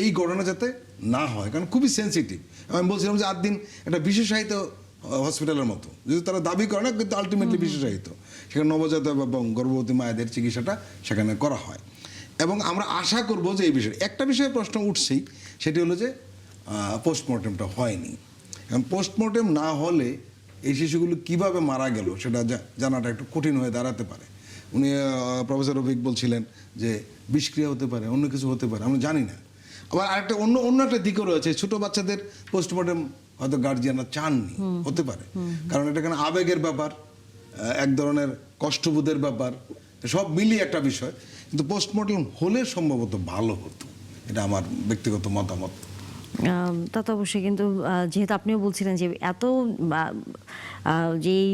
এই ঘটনা যাতে না হয়, কারণ খুবই সেন্সিটিভ। আমি বলছিলাম যে 8 দিন একটা বিশেষায়িত হসপিটালের মতো, যদি তারা দাবি করে না, কিন্তু আলটিমেটলি বিশেষায়িত, সেখানে নবজাতক এবং গর্ভবতী মায়েদের চিকিৎসাটা সেখানে করা হয়। এবং আমরা আশা করব যে এই বিষয়ে একটা বিষয়ে প্রশ্ন উঠছেই, সেটি হলো যে পোস্টমর্টেমটা হয়নি। কারণ পোস্টমর্টেম না হলে এই শিশুগুলো কিভাবে মারা গেল সেটা জানাটা একটু কঠিন হয়ে দাঁড়াতে পারে। উনি প্রফেসর রফিক বলছিলেন যে বিষক্রিয়া হতে পারে, অন্য কিছু হতে পারে, আমরা জানি না। আবার আরেকটা অন্য একটা দিকও রয়েছে, ছোট বাচ্চাদের পোস্টমর্টেম হয়তো গার্জিয়ানরা চাননি, হতে পারে, কারণ এটা এখানে আবেগের ব্যাপার, এক ধরনের কষ্টবোধের ব্যাপার, সব মিলিয়ে একটা বিষয়। কিন্তু পোস্টমর্টেম হলে সম্ভবত ভালো হতো, এটা আমার ব্যক্তিগত মতামত। তা তো অবশ্যই, কিন্তু যেহেতু আপনিও বলছিলেন যে এত যেই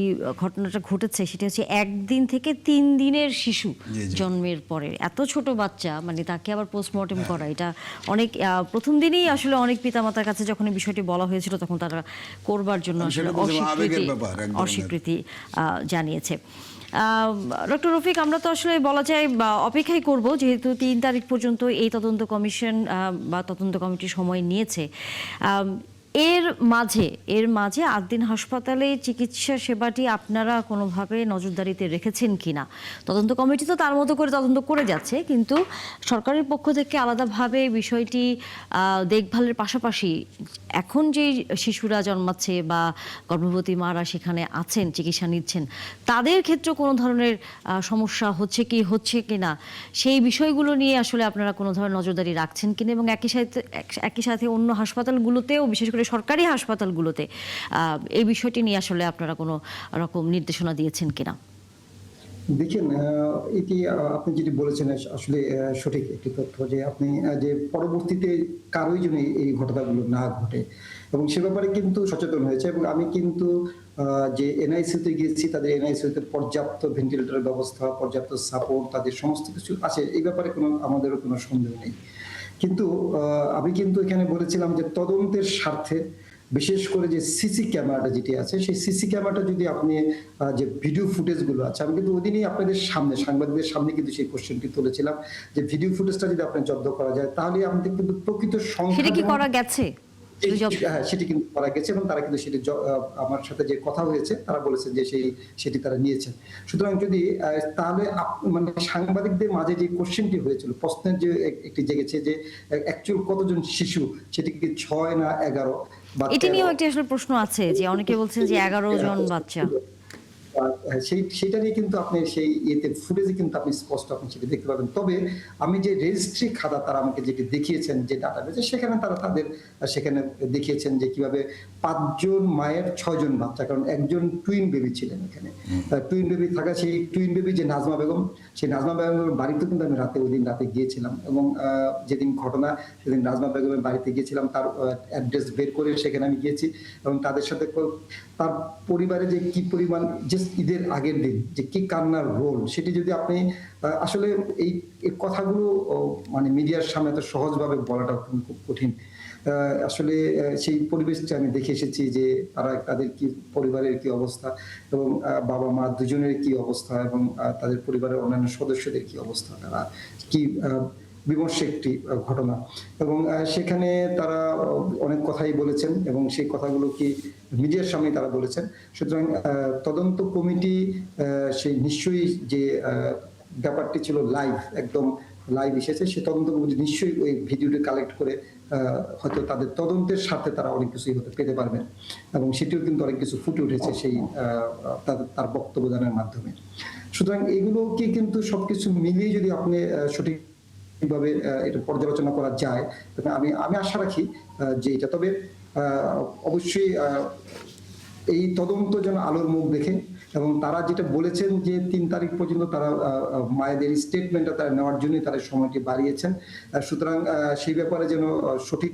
ঘটনাটা ঘটেছে সেটা হচ্ছে 1 দিন থেকে 3 দিনের শিশু জন্মের পরে, এত ছোট বাচ্চা, মানে তাকে আবার পোস্টমর্টেম করা, এটা অনেক প্রথম দিনেই আসলে অনেক পিতামাতার কাছে যখন এই বিষয়টি বলা হয়েছিল তখন তারা করবার জন্য আসলে অস্বীকৃতি জানিয়েছে। ডক্টর রফিক, আমরা তো আসলে বলা যায় অপেক্ষাই করব, যেহেতু 3 তারিখ পর্যন্ত এই তদন্ত কমিশন বা তদন্ত কমিটি সময় নিয়েছে। এর মাঝে 8 দিন হাসপাতালে চিকিৎসা সেবাটি আপনারা কোনোভাবে নজরদারিতে রেখেছেন কিনা? তদন্ত কমিটি তো তার মতো করে তদন্ত করে যাচ্ছে, কিন্তু সরকারের পক্ষ থেকে আলাদাভাবে বিষয়টি দেখভালের পাশাপাশি এখন যে শিশুরা জন্মাচ্ছে বা গর্ভবতী মারা সেখানে আছেন, চিকিৎসা নিচ্ছেন, তাদের ক্ষেত্রে কোনো ধরনের সমস্যা হচ্ছে কি না, সেই বিষয়গুলো নিয়ে আসলে আপনারা কোনো ধরনের নজরদারি রাখছেন কিনা, এবং একই সাথে অন্য হাসপাতালগুলোতেও, বিশেষ করে সরকারি হাসপাতালগুলোতে এই বিষয়টি নিয়ে আসলে আপনারা কোনো রকম নির্দেশনা দিয়েছেন কিনা? দেখেন, এটি আপনি যেটি বলেছেন আসলে সঠিক একটি তথ্য, যে আপনি যে পরবর্তীতে কারোই জন্য এই ঘটনাগুলো না ঘটে, এবং সে ব্যাপারে কিন্তু সচেতন হয়েছে। এবং আমি কিন্তু যে এনআইসিউতে গিয়েছি, তাদের এনআইসিউতে পর্যাপ্ত ভেন্টিলেটরের ব্যবস্থা, পর্যাপ্ত সাপোর্ট, তাদের সমস্ত কিছু আছে, এই ব্যাপারে আমাদেরও কোনো সন্দেহ নেই। কিন্তু আমি কিন্তু এখানে বলেছিলাম যে তদন্তের স্বার্থে বিশেষ করে যে সিসি ক্যামেরাটা যেটি আছে, সেই সিসি ক্যামেরাটা যদি আপনি যে ভিডিও ফুটেজগুলো আছে, আমি কিন্তু ওদিনই আপনাদের সামনে, সাংবাদিকদের সামনে কিন্তু সেই কোশ্চেনটি তুলেছিলাম যে ভিডিও ফুটেজটা যদি আপনি জব্দ করা যায়, তাহলে আমাদের কিন্তু প্রকৃত সংখ্যা, সেটা কি করা গেছে? হ্যাঁ, সেটি কিন্তু করা গেছে, এবং তারা কিন্তু সেটি আমার সাথে যে কথা হয়েছে তারা বলেছে যে সেটি তারা নিয়েছেন। সুতরাং যদি তাহলে মানে সাংবাদিকদের মাঝে যে কোশ্চেনটি হয়েছিল, প্রশ্নের যে একটি জেগেছে যে অ্যাকচুয়াল কতজন শিশু, সেটি কি 6 না 11, এটা নিয়েও একটা আসলে প্রশ্ন আছে, যে অনেকে বলছেন যে 11 জন বাচ্চা। সেটা নিয়ে কিন্তু আপনি সেই ইয়েতে ফুটেজে কিন্তু আপনি স্পষ্ট আপনি সেটা দেখতে পাবেন। তবে আমি যে রেজিস্ট্রি খাতা তারা আমাকে যেটি দেখিয়েছেন, যে ডাটাবেজে, সেখানে তারা সেখানে দেখিয়েছেন যে কিভাবে 5 জন মায়ের 6 জন বাচ্চা, কারণ একজন টুইন বেবি ছিলেন এখানে, টুইন বেবি থাকা, সেই টুইন বেবি যে নাজমা বেগম, সেই নাজমা বেগমের বাড়িতে কিন্তু আমি ওই দিন রাতে গিয়েছিলাম, এবং যেদিন ঘটনা সেদিন নাজমা বেগমের বাড়িতে গিয়েছিলাম, তার অ্যাড্রেস বের করে সেখানে আমি গিয়েছি, এবং তাদের সাথে তার পরিবারে যে কি পরিমাণ, যে ঈদের আগের দিন যে কি কান্নার রোল, সেটি যদি আপনি আসলে এই কথাগুলো মানে মিডিয়ার সামনে এত সহজভাবে বলাটা খুব কঠিন। আসলে সেই পরিবেশটা আমি দেখে এসেছি, যে তাদের কি পরিবারের কি অবস্থা, এবং বাবা মা দুজনের কি অবস্থা, এবং তাদের পরিবারের অন্যান্য সদস্যদের কি অবস্থা, তারা কি বিমর্ষ একটি ঘটনা। এবং সেখানে তারা অনেক কথাই বলেছেন, এবং সেই কথাগুলো কি মিডিয়ার সামনে তারা বলেছেন। সুতরাং তদন্ত কমিটি সেই নিশ্চয়ই যে ব্যাপারটি ছিল লাইভ, একদম লাইভ এসেছে, সে তদন্ত কমিটি নিশ্চয়ই ওই ভিডিওটি কালেক্ট করে হয়তো তাদের তদন্তের স্বার্থে তারা অনেক কিছুই হতে পেতে পারবেন, এবং সেটিও কিন্তু অনেক কিছু ফুটে উঠেছে সেই তার বক্তব্য দানের মাধ্যমে। সুতরাং এগুলোকে কিন্তু সবকিছু মিলিয়ে যদি আপনি সঠিক ভাবে এটা পর্যালোচনা করা যায়, তবে আমি আশা রাখি যে এটা, তবে অবশ্যই এই তদন্ত যেন আলোর মুখ দেখে, এবং তারা যেটা বলেছেন যে 3 তারিখ পর্যন্ত তারা মায়েদের স্টেটমেন্টটা তারা নেওয়ার জন্য তারা সময়টি বাড়িয়েছেন। সুতরাং সেই ব্যাপারে যেন সঠিক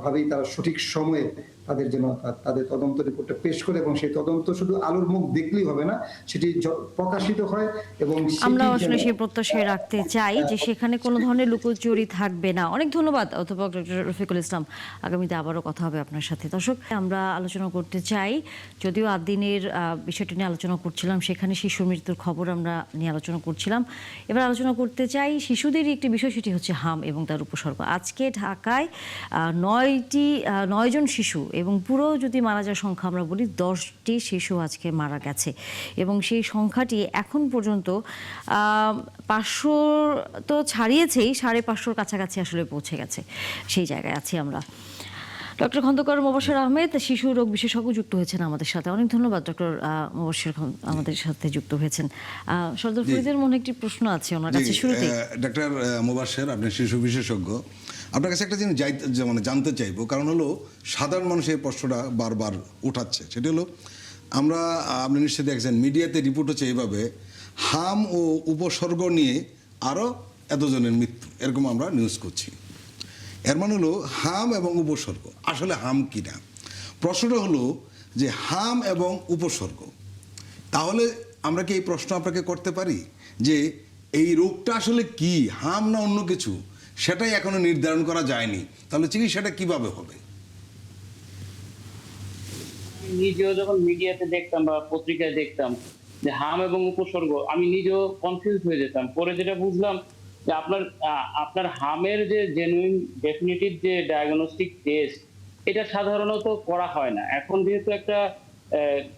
ভাবেই তারা সঠিক সময়ে তাদের যেন তাদের তদন্ত রিপোর্টটা পেশ করে, এবং সেই তদন্ত শুধু আলোর মুখ দেখলেই হবে না, সেটি প্রকাশিত হয় এবং আমরা সেটি আসলে যেন- সেই প্রত্যাশায় রাখতে চাই যে সেখানে কোনো ধরনের লুকোচুরি থাকবে না। অনেক ধন্যবাদ অধ্যাপক ডক্টর রফিকুল ইসলাম। আগামীতে আবারও কথা হবে আপনার সাথে। দর্শক, আমরা আলোচনা করতে চাই, যদিও আদিনের বিষয়টি নিয়ে আলোচনা করছিলাম, সেখানে শিশুর মৃত্যুর খবর আমরা নিয়ে আলোচনা করছিলাম। এবার আলোচনা করতে চাই শিশুদেরই একটি বিষয়, সেটি হচ্ছে হাম এবং তার উপসর্গ। আজকে ঢাকায় 9 জন শিশু, এবং পুরো যদি মারা যাওয়ার সংখ্যা আমরা বলি 10টি শিশু আজকে মারা গেছে, এবং সেই সংখ্যাটি এখন পর্যন্ত 500 তো ছাড়িয়েছেই, 550 কাছাকাছি আসলে পৌঁছে গেছে। সেই জায়গায় আছি আমরা। ডক্টর খন্দকার মোবাশ্বের আহমেদ, শিশু রোগ বিশেষজ্ঞ, যুক্ত হয়েছেন আমাদের সাথে। অনেক ধন্যবাদ ডক্টর মোবাশ্বের আমাদের সাথে যুক্ত হয়েছেন। সর্দার ফরিদের মনে একটি প্রশ্ন আছে ওনার কাছে শুরুতে। ডক্টর মোবাশ্বের, আপনি শিশু বিশেষজ্ঞ, আপনার কাছে একটা জিনিস মানে জানতে চাইবো, কারণ হলো সাধারণ মানুষ এই প্রশ্নটা বারবার উঠাচ্ছে। সেটি হলো, আপনি নিশ্চয়ই দেখছেন মিডিয়াতে রিপোর্ট হচ্ছে এইভাবে, হাম ও উপসর্গ নিয়ে আরও এতজনের মৃত্যু, এরকম আমরা নিউজ করছি। এর মানে হলো হাম এবং উপসর্গ, আসলে হাম কি না। প্রশ্নটা হলো যে হাম এবং উপসর্গ, তাহলে আমরা কি এই প্রশ্ন আপনাকে করতে পারি যে এই রোগটা আসলে কি, হাম না অন্য কিছু, সেটাই এখনো নির্ধারণ করা যায়নি, তাহলে চিকিৎসাটা কিভাবে হবে? নিজেও যখন মিডিয়াতে দেখতাম বা পত্রিকায় দেখতাম যে হাম এবং উপসর্গ, আমি নিজেও কনফিউজ হয়ে যেতাম। পরে যেটা বুঝলাম যে আপনার হামের যে জেনুইন ডেফিনিটিভ যে ডায়াগনস্টিক টেস্ট, এটা সাধারণত করা হয় না। এখন যেহেতু একটা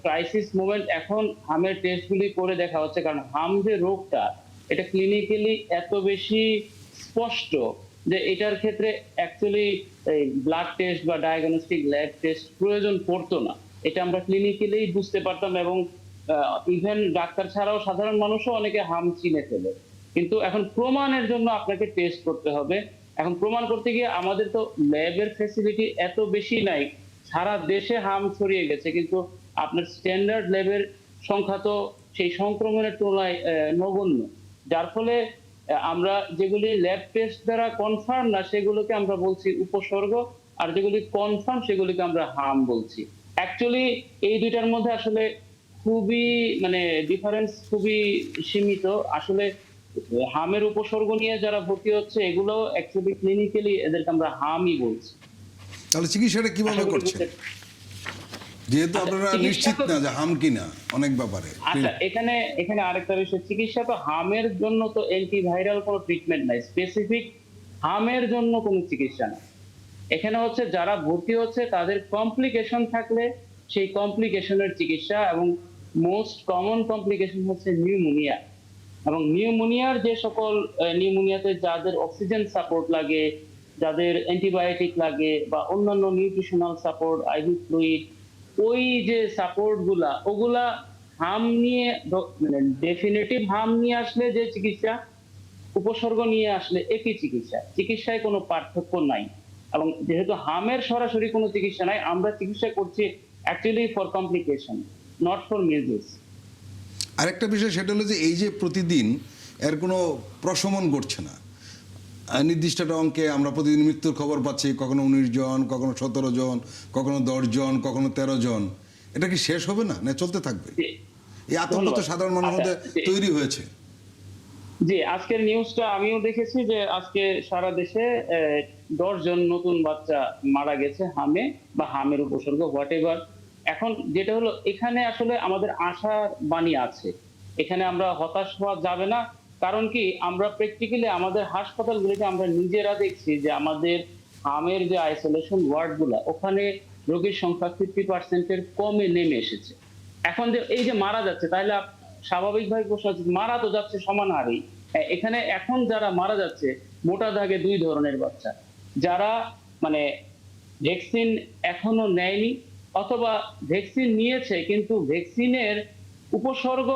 ক্রাইসিস মোমেন্ট, এখন হামের টেস্টগুলি করে দেখা হচ্ছে, কারণ হাম যে রোগটা, এটা ক্লিনিক্যালি এত বেশি স্পষ্ট যে এটার ক্ষেত্রে অ্যাকচুয়ালি ব্লাড টেস্ট বা ডায়াগনস্টিক ল্যাব টেস্ট প্রয়োজন পড়তো না। এটা আমরা ক্লিনিক্যালি বুঝতে পারতাম, এবং ইভেন ডাক্তার ছাড়াও সাধারণ মানুষও অনেকে হাম চিনে ফেলে। কিন্তু এখন প্রমাণের জন্য আপনাকে টেস্ট করতে হবে। এখন প্রমাণ করতে গিয়ে আমাদের তো ল্যাবের ফ্যাসিলিটি এত বেশি নাই, সারা দেশে হাম ছড়িয়ে গেছে, কিন্তু আপনার স্ট্যান্ডার্ড ল্যাবের সংখ্যা তো সেই সংক্রমণের তুলনায় নগণ্য। যার ফলে আমরা যেগুলি ল্যাব টেস্ট দ্বারা কনফার্ম না, সেগুলোকে আমরা বলছি উপসর্গ, আর যেগুলি কনফার্ম সেগুলিকে আমরা হাম বলছি। অ্যাকচুয়ালি এই দুইটার মধ্যে আসলে খুবই ডিফারেন্স খুবই সীমিত। আসলে হামের উপসর্গ নিয়ে যারা ভর্তি হচ্ছে, এগুলো অ্যাকচুয়ালি ক্লিনিক্যালি এদেরকে আমরা হামই বলছি। তাহলে চিকিৎসাটা কিভাবে করছেন, যেহেতু আপনারা নিশ্চিত না যে হাম কিনা অনেক ব্যাপারে? আচ্ছা, এখানে আরেকটা বিষয়, চিকিৎসা তো হামের জন্য তো অ্যান্টিভাইরাল কোনো ট্রিটমেন্ট নাই, স্পেসিফিক হামের জন্য কোনো চিকিৎসা না। এখানে হচ্ছে যারা ভর্তি হচ্ছে তাদের কমপ্লিকেশন থাকলে সেই কমপ্লিকেশনের চিকিৎসা, এবং মোস্ট কমন কমপ্লিকেশন হচ্ছে নিউমোনিয়া। এবং নিউমোনিয়ার যে সকল নিউমোনিয়াতে যাদের অক্সিজেন সাপোর্ট লাগে, যাদের অ্যান্টিবায়োটিক লাগে, বা অন্যান্য নিউট্রিশনাল সাপোর্ট, আইভি ফ্লুইড, ওই যে সাপোর্ট ওগুলা হাম নিয়ে ডেফিনেটিভ হাম নিয়ে আসলে যে চিকিৎসা, উপসর্গ নিয়ে আসলে একই চিকিৎসায় কোনো পার্থক্য নাই। এবং যেহেতু হামের সরাসরি কোনো চিকিৎসা নাই, আমরা চিকিৎসা করছি actually for complication, not for muses. আরেকটা বিষয়, সেটা হলো যে এই যে প্রতিদিন এর কোনো প্রশমন ঘটছে না, নির্দিষ্ট একটা অঙ্কে আমরা প্রতিদিন মৃত্যুর খবর পাচ্ছি, কখনো 19 জন, কখনো 17 জন, কখনো 10 জন, কখনো 13 জন। এটা কি শেষ হবে না, না চলতে থাকবে? এই আতঙ্ক তো সাধারণ মানুষের মধ্যে তৈরি হয়েছে। জি, আজকের নিউজটা আমিও দেখেছি যে আজকে সারা দেশে 10 জন নতুন বাচ্চা মারা গেছে হামে বা হামের উপসর্গ হোয়াট এভার। এখন যেটা হলো, এখানে আসলে আমাদের আশার বাণী আছে, এখানে আমরা হতাশ হওয়া যাবে না। কারণ কি, আমরা প্র্যাকটিক্যালি আমাদের হাসপাতালগুলিতে আমরা নিজেরা দেখছি যে আমাদের হামের যে আইসোলেশন ওয়ার্ড গুলা, ওখানে রোগীর সংখ্যা 50% কমে নেমে এসেছে। এখন যে এই যে মারা যাচ্ছে, তাহলে স্বাভাবিকভাবে প্রশ্ন হচ্ছে, মারা তো যাচ্ছে সমান হারেই। এখানে এখন যারা মারা যাচ্ছে মোটা দাগে 2 ধরনের বাচ্চা, যারা ভ্যাকসিন এখনো নেয়নি, অথবা ভ্যাকসিন নিয়েছে কিন্তু ভ্যাকসিনের উপসর্গ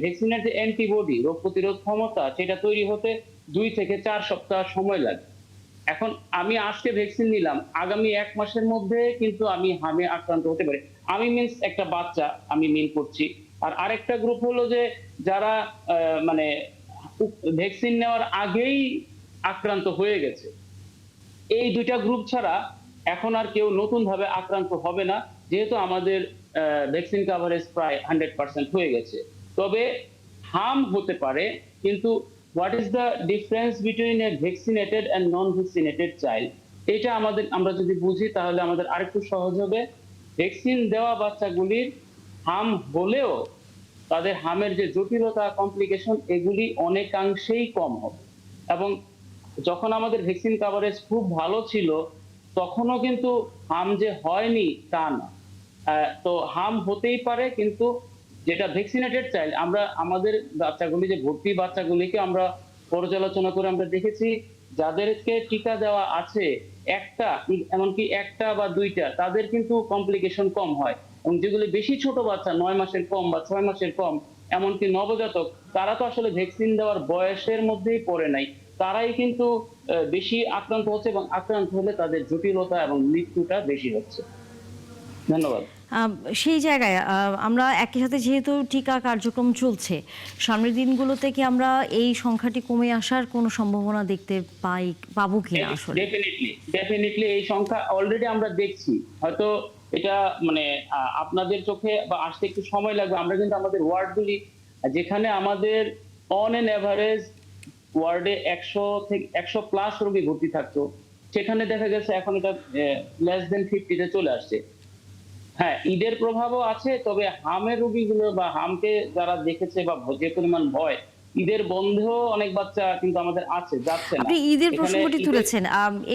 ভ্যাকসিনের যে অ্যান্টিবডি, রোগ প্রতিরোধ ক্ষমতা, সেটা তৈরি হতে 2 থেকে 4 সপ্তাহ সময় লাগে। এখন আমি আজকে ভ্যাকসিন নিলাম, আগামী 1 মাসের মধ্যে কিন্তু আমি হামে আক্রান্ত হতে পারি। আমি মিন্স একটা বাচ্চা আমি মিন করছি। আর আরেকটা গ্রুপ হলো যে যারা ভ্যাকসিন নেওয়ার আগেই আক্রান্ত হয়ে গেছে। এই দুইটা গ্রুপ ছাড়া এখন আর কেউ নতুন ভাবে আক্রান্ত হবে না, যেহেতু আমাদের ভ্যাকসিন কাভারেজ প্রায় 100% হয়ে গেছে। তবে হার্ম হতে পারে, কিন্তু what is the difference between a vaccinated and non vaccinated child, এটা আমরা যদি বুঝি তাহলে আমাদের আরেকটু সহজ হবে। ভ্যাকসিন দেওয়া বাচ্চাগুলির হার্ম হলেও তাদের হার্মের যে জটিলতা, কমপ্লিকেশন, এগুলি অনেকাংশেই কম হবে। এবং যখন আমাদের ভ্যাকসিন কাভারেজ খুব ভালো ছিল, তখনও কিন্তু হার্ম যে হয়নি তা না। তো হার্ম হতেই পারে, কিন্তু যেটা ভ্যাকসিনেটেড চাইল্ড, আমরা আমাদের বাচ্চাগুলি, যে ভর্তি বাচ্চাগুলিকে আমরা পর্যালোচনা করে আমরা দেখেছি, যাদেরকে টিকা দেওয়া আছে একটা, এমনকি একটা বা দুইটা, তাদের কিন্তু কমপ্লিকেশন কম হয়। এবং যেগুলি বেশি ছোট বাচ্চা, 9 মাসের কম বা 6 মাসের কম, এমনকি নবজাতক, তারা তো আসলে ভ্যাকসিন দেওয়ার বয়সের মধ্যেই পড়ে নাই, তারাই কিন্তু বেশি আক্রান্ত হচ্ছে, এবং আক্রান্ত হলে তাদের জটিলতা এবং মৃত্যুটা বেশি হচ্ছে। ধন্যবাদ। সেই জায়গায় আমরা একই সাথে যেহেতু টিকা কার্যক্রম চলছে, সামনের দিনগুলোতে কি আমরা এই সংখ্যাটি কমে আসার কোনো সম্ভাবনা দেখতে পাবো কিনা? আসলে ডেফিনেটলি এই সংখ্যা অলরেডি আমরা দেখছি। হয়তো এটা মানে আপনাদের চোখে বা আসতে একটু সময় লাগবে। আমরা কিন্তু আমাদের ওয়ার্ডগুলি, যেখানে আমাদের অন এন এভারেজ ওয়ার্ডে 100+ রোগী ভর্তি থাকতো, সেখানে দেখা গেছে এখন এটা লেস দেন 50-তে চলে আসছে। হ্যাঁ, ঈদের প্রভাবও আছে, তবে হামের রোগীগুলো বা হামকে যারা দেখেছে বা যে পরিমাণ ভয়, ঈদের বন্ধেও অনেক বাচ্চা কিন্তু আমাদের আছে, যাচ্ছে না। আপনি ঈদের এখানে প্রসঙ্গটি তুলেছেন,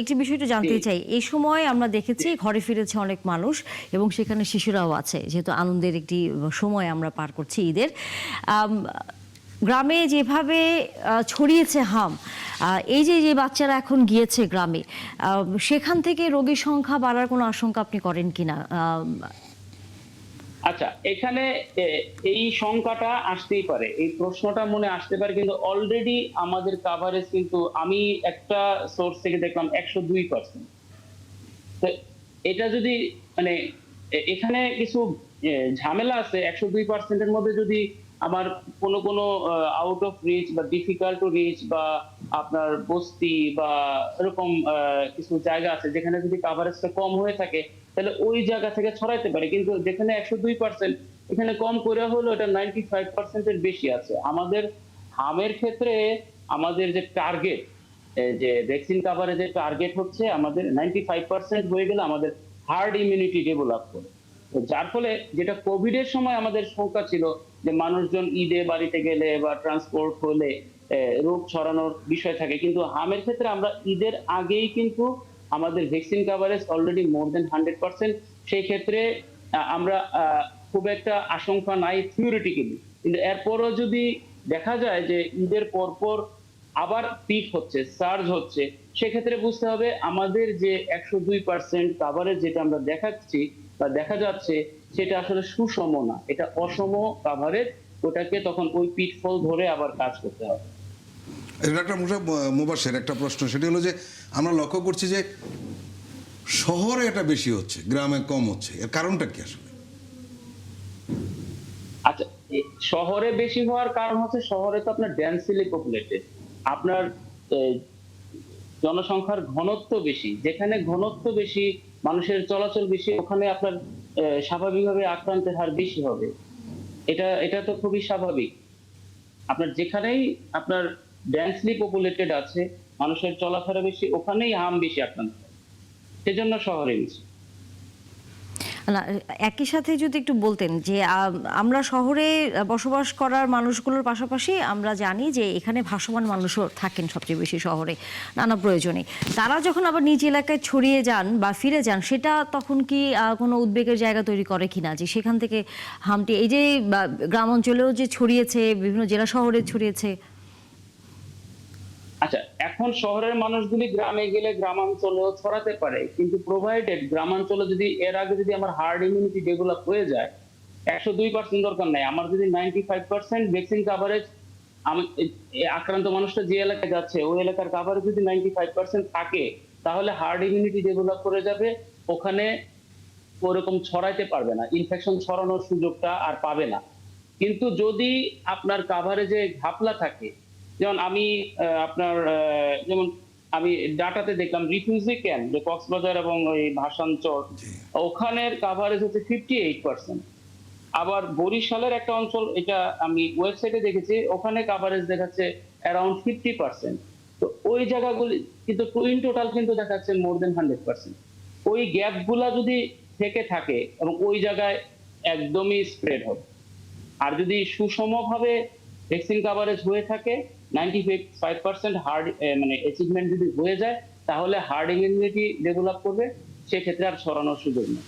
একটি বিষয়টা জানতে চাই। এই সময় আমরা দেখেছি ঘরে ফিরেছে অনেক মানুষ, এবং সেখানে শিশুরাও আছে, যেহেতু আনন্দের একটি সময় আমরা পার করছি ঈদের। গ্রামে যেভাবে ছড়িয়েছে হাম, এই যে বাচ্চারা এখন গিয়েছে গ্রামে, সেখান থেকে রোগীর সংখ্যা বাড়ার কোনো আশঙ্কা আপনি করেন কিনা? আচ্ছা, এখানে এই সংখ্যাটা আসতেই পারে, এই প্রশ্নটা মনে আসতে পারে, কিন্তু অলরেডি আমাদের কাভারেজ কিন্তু, আমি একটা সোর্স থেকে দেখলাম 102%। তো এটা যদি মানে এখানে কিছু ঝামেলা আছে। 102%-এর মধ্যে যদি আমার কোনো আউট অফ রিচ বা ডিফিকাল্ট টু রিচ বা আপনার বস্তি বা এরকম কিছু জায়গা আছে, যেখানে যদি কাভারেজটা কম হয়ে থাকে, তাহলে ওই জায়গা থেকে ছড়াইতে পারে। কিন্তু যেখানে 102%, এখানে কম করে হলো এটা 95%-এর বেশি আছে। আমাদের হামের ক্ষেত্রে আমাদের যে টার্গেট, যে ভ্যাকসিন কাভারেজের টার্গেট হচ্ছে আমাদের 95% হয়ে গেলে আমাদের হার্ড ইমিউনিটি ডেভেলপ করে। তো যার ফলে যেটা কোভিড এর সময় আমাদের সংখ্যা ছিল, যে মানুষজন ঈদে বাড়িতে গেলে বা ট্রান্সপোর্ট হলে রোগ ছড়ানোর বিষয় থাকে, কিন্তু হামের ক্ষেত্রে আমরা ঈদের আগেই কিন্তু আমাদের ভ্যাকসিন কাভারেজ অলরেডি মোর দেন 100%। সেই ক্ষেত্রে আমরা খুব একটা আশঙ্কা নাই থিওরিটিক্যালি। কিন্তু এরপরও যদি দেখা যায় যে ঈদের পরপর আবার পিক হচ্ছে, সার্জ হচ্ছে, সেক্ষেত্রে বুঝতে হবে আমাদের যে 102% কাভারেজ যেটা আমরা দেখাচ্ছি বা দেখা যাচ্ছে, সেটা আসলে সুষম না, এটা অসম কাভারেজ। ওটাকে তখন ওই পিটফল ধরে আবার কাজ করতে হবে। একটা মুবাশের একটা প্রশ্ন, সেটা হলো যে আমরা লক্ষ্য করছি যে শহরে এটা বেশি হচ্ছে, গ্রামে কম হচ্ছে, এর কারণটা কি আসলে? আচ্ছা, শহরে বেশি হওয়ার কারণ হচ্ছে, শহরে তো আপনার ডেন্সিলি পপুলেটেড, আপনার জনসংখ্যার ঘনত্ব বেশি। যেখানে ঘনত্ব বেশি, মানুষের চলাচল বেশি, ওখানে আপনার স্বাভাবিকভাবে আক্রান্তের হার বেশি হবে। এটা তো খুবই স্বাভাবিক। আপনার যেখানেই আপনার ডেন্সলি পপুলেটেড আছে, মানুষের চলাফেরা বেশি, ওখানেই হাম বেশি আক্রান্ত, সেজন্য শহরে বেশি। না, একই সাথে যদি একটু বলতেন যে আমরা শহরে বসবাস করার মানুষগুলোর পাশাপাশি আমরা জানি যে এখানে ভাসমান মানুষও থাকেন সবচেয়ে বেশি শহরে নানা প্রয়োজনে। তারা যখন আবার নিজ এলাকায় ছড়িয়ে যান বা ফিরে যান, সেটা তখন কি কোনো উদ্বেগের জায়গা তৈরি করে কিনা, যে সেখান থেকে হামটি এই যে গ্রাম অঞ্চলেও যে ছড়িয়েছে, বিভিন্ন জেলা শহরে ছড়িয়েছে? আচ্ছা, এখন শহরের মানুষগুলি গ্রামে গেলে গ্রামাঞ্চলেও ছড়াতে পারে, কিন্তু প্রোভাইডেড গ্রামাঞ্চলে যদি এর আগে যদি আমার হার্ড ইমিউনিটি ডেভেলপ হয়ে যায়, 102% দরকার নাই, আমার যদি 95% ভ্যাকসিন কাভারেজ, আমি আক্রান্ত মানুষটা যে এলাকায় যাচ্ছে ওই এলাকার কাভারেজ যদি 95% থাকে, তাহলে হার্ড ইমিউনিটি ডেভেলপ করে যাবে, ওখানে ওরকম ছড়াইতে পারবে না, ইনফেকশন ছড়ানোর সুযোগটা আর পাবে না। কিন্তু যদি আপনার কাভারেজে ঘাপলা থাকে, যেমন আমি আপনার যেমন আমি ডাটাতে দেখলাম রিফিউজি ক্যাম্প যে কক্সবাজার এবং ওই ভাসানচর, ওখানের কাভারেজ হচ্ছে 58%। আবার বরিশালের একটা অঞ্চল, এটা আমি ওয়েবসাইটে দেখেছি, ওখানে কাভারেজ দেখাচ্ছে অ্যারাউন্ড 50%। তো ওই জায়গাগুলি কিন্তু ইন টোটাল কিন্তু দেখাচ্ছে মোর দেন 100%। ওই গ্যাপ গুলা যদি থেকে থাকে এবং ওই জায়গায় একদমই স্প্রেড হবে। আর যদি সুষমভাবে ভ্যাকসিন কাভারেজ হয়ে থাকে 95% হার্ড মানে অ্যাচিভমেন্ট যদি হয়ে যায়, তাহলে হার্ড ইমিউনিটি ডেভেলপ করবে, সেক্ষেত্রে আর ছড়ানোর সুযোগ নেই।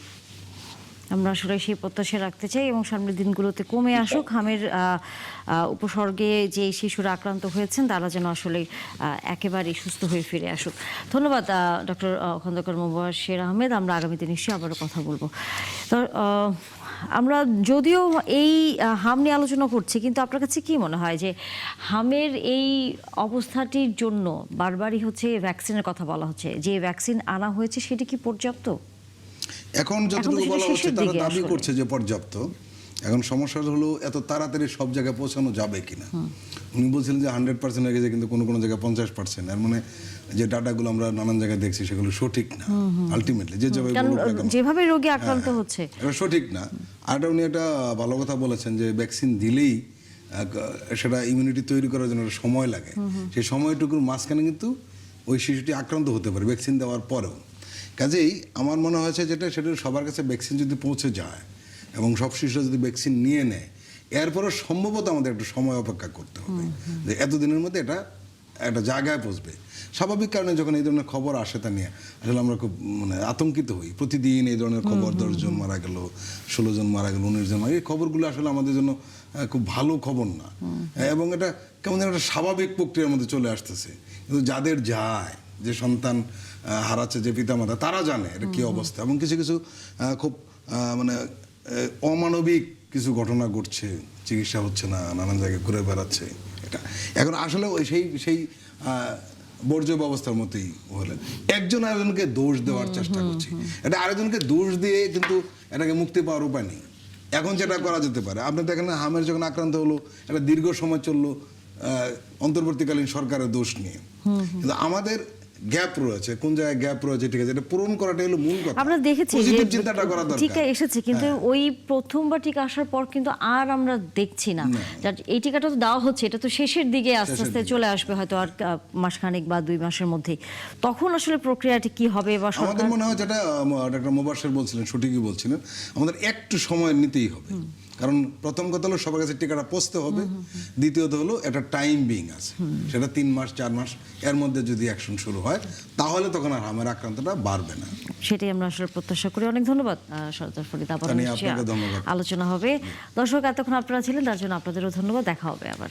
আমরা আসলে সেই প্রত্যাশা রাখতে চাই এবং সামনের দিনগুলোতে কমে আসুক। হামের উপসর্গে যে শিশুরা আক্রান্ত হয়েছেন তারা যেন আসলে একেবারেই সুস্থ হয়ে ফিরে আসুক। ধন্যবাদ ডক্টর খন্দকার মোবাশ্বের আহমেদ। আমরা আগামীতে নিশ্চয়ই আবারও কথা বলবো। তো আমরা যদিও এই হাম নিয়ে আলোচনা করছি, কিন্তু আপনার কাছে কি মনে হয় যে হামের এই অবস্থাটির জন্য বারবারই হচ্ছে ভ্যাকসিনের কথা বলা হচ্ছে, যে ভ্যাকসিন আনা হয়েছে সেটি কি পর্যাপ্ত? এখন যতটুকু বলা হচ্ছে তারা দাবি করছে যে পর্যাপ্ত। এখন সমস্যা হলো এত তাড়াতাড়ি সব জায়গায় পৌঁছানো যাবে কিনা। উনি বলছিলেন যে 100% হয়ে গেছে, কিন্তু কোনো কোনো জায়গায় 50%। এর মানে যে ডাটাগুলো আমরা নানান জায়গায় দেখছি সেগুলো সঠিক না আলটিমেটলি, যেভাবে রোগী আক্রান্ত হচ্ছে এটা সঠিক না। আর উনি একটা ভালো কথা বলেছেন যে ভ্যাকসিন দিলেই সেটা ইমিউনিটি তৈরি করার জন্য সময় লাগে, সেই সময়টুকুর মাঝখানে কিন্তু ওই শিশুটি আক্রান্ত হতে পারে ভ্যাকসিন দেওয়ার পরেও। কাজেই আমার মনে হয়েছে যেটা সেটা সবার কাছে ভ্যাকসিন যদি পৌঁছে যায় এবং সব শিশুরা যদি ভ্যাকসিন নিয়ে নেয়, এরপরও সম্ভবত আমাদের একটু সময় অপেক্ষা করতে হবে যে এতদিনের মধ্যে এটা একটা জায়গায় পৌঁছবে। স্বাভাবিক কারণে যখন এই ধরনের খবর আসে তা নিয়ে আসলে আমরা খুব আতঙ্কিত হই। প্রতিদিন এই ধরনের খবর 10 জন মারা গেল, 16 জন মারা গেল, 19 জন মারা গেল, এই খবরগুলো আসলে আমাদের জন্য খুব ভালো খবর না। এবং এটা কেমন একটা স্বাভাবিক প্রক্রিয়ার মধ্যে চলে আসতেছে। কিন্তু যাদের যায়, যে সন্তান হারাচ্ছে, যে পিতামাতা, তারা জানে এটা কি অবস্থা। এবং কিছু কিছু খুব মানে অমানবিক কিছু ঘটনা ঘটছে, চিকিৎসা হচ্ছে না, নানান জায়গায় ঘুরে বেড়াচ্ছে। এটা এখন আসলে সেই বর্জ্য ব্যবস্থার মতোই হলেন, একজন আরেকজনকে দোষ দেওয়ার চেষ্টা করছি। এটা আরেকজনকে দোষ দিয়ে কিন্তু এটাকে মুক্তি পাওয়ার উপায় নেই। এখন যেটা করা যেতে পারে, আপনি দেখেন হামের যখন আক্রান্ত হলো, একটা দীর্ঘ সময় চললো অন্তর্বর্তীকালীন সরকারের দোষ নিয়ে, কিন্তু আমাদের গ্যাপ রয়েছে, কোন জায়গায় গ্যাপ রয়েছে, ঠিক আছে, এটা পূরণ করাটাই হলো মূল কথা। আমরা দেখেছি যে টিকা এসেছে, কিন্তু ওই প্রথমবার টিকা আসার পর কিন্তু আর আমরা দেখছি না। এই টিকাটা তো দেওয়া হচ্ছে, এটা তো শেষের দিকে আস্তে আস্তে চলে আসবে, হয়তো আর মাসখানেক বা 2 মাসের মধ্যেই। তখন আসলে প্রক্রিয়াটি কি হবে? বা আমাদের মনে হয় যেটা ডক্টর মোবাশ্বের বলছিলেন, সঠিকই বলছিলেন, আমাদের একটু সময় নিতেই হবে। কারণ প্রথম কথা হলো সবার কাছে টিকাটা পৌঁছতে হবে, দ্বিতীয়ত হলো একটা টাইম বিং আছে, সেটা 3 মাস 4 মাস, এর মধ্যে যদি অ্যাকশন শুরু হয় তাহলে তখন আর হামের আক্রান্তটা বাড়বে না। সেটাই আমরা আসলে প্রত্যাশা করি। অনেক ধন্যবাদ সরদার ফরিদ, আবার আপনাকে ধন্যবাদ। আলোচনা হবে। দর্শক, এতক্ষণ আপনারা ছিলেন, তার জন্য আপনাদেরও ধন্যবাদ। দেখা হবে আবার।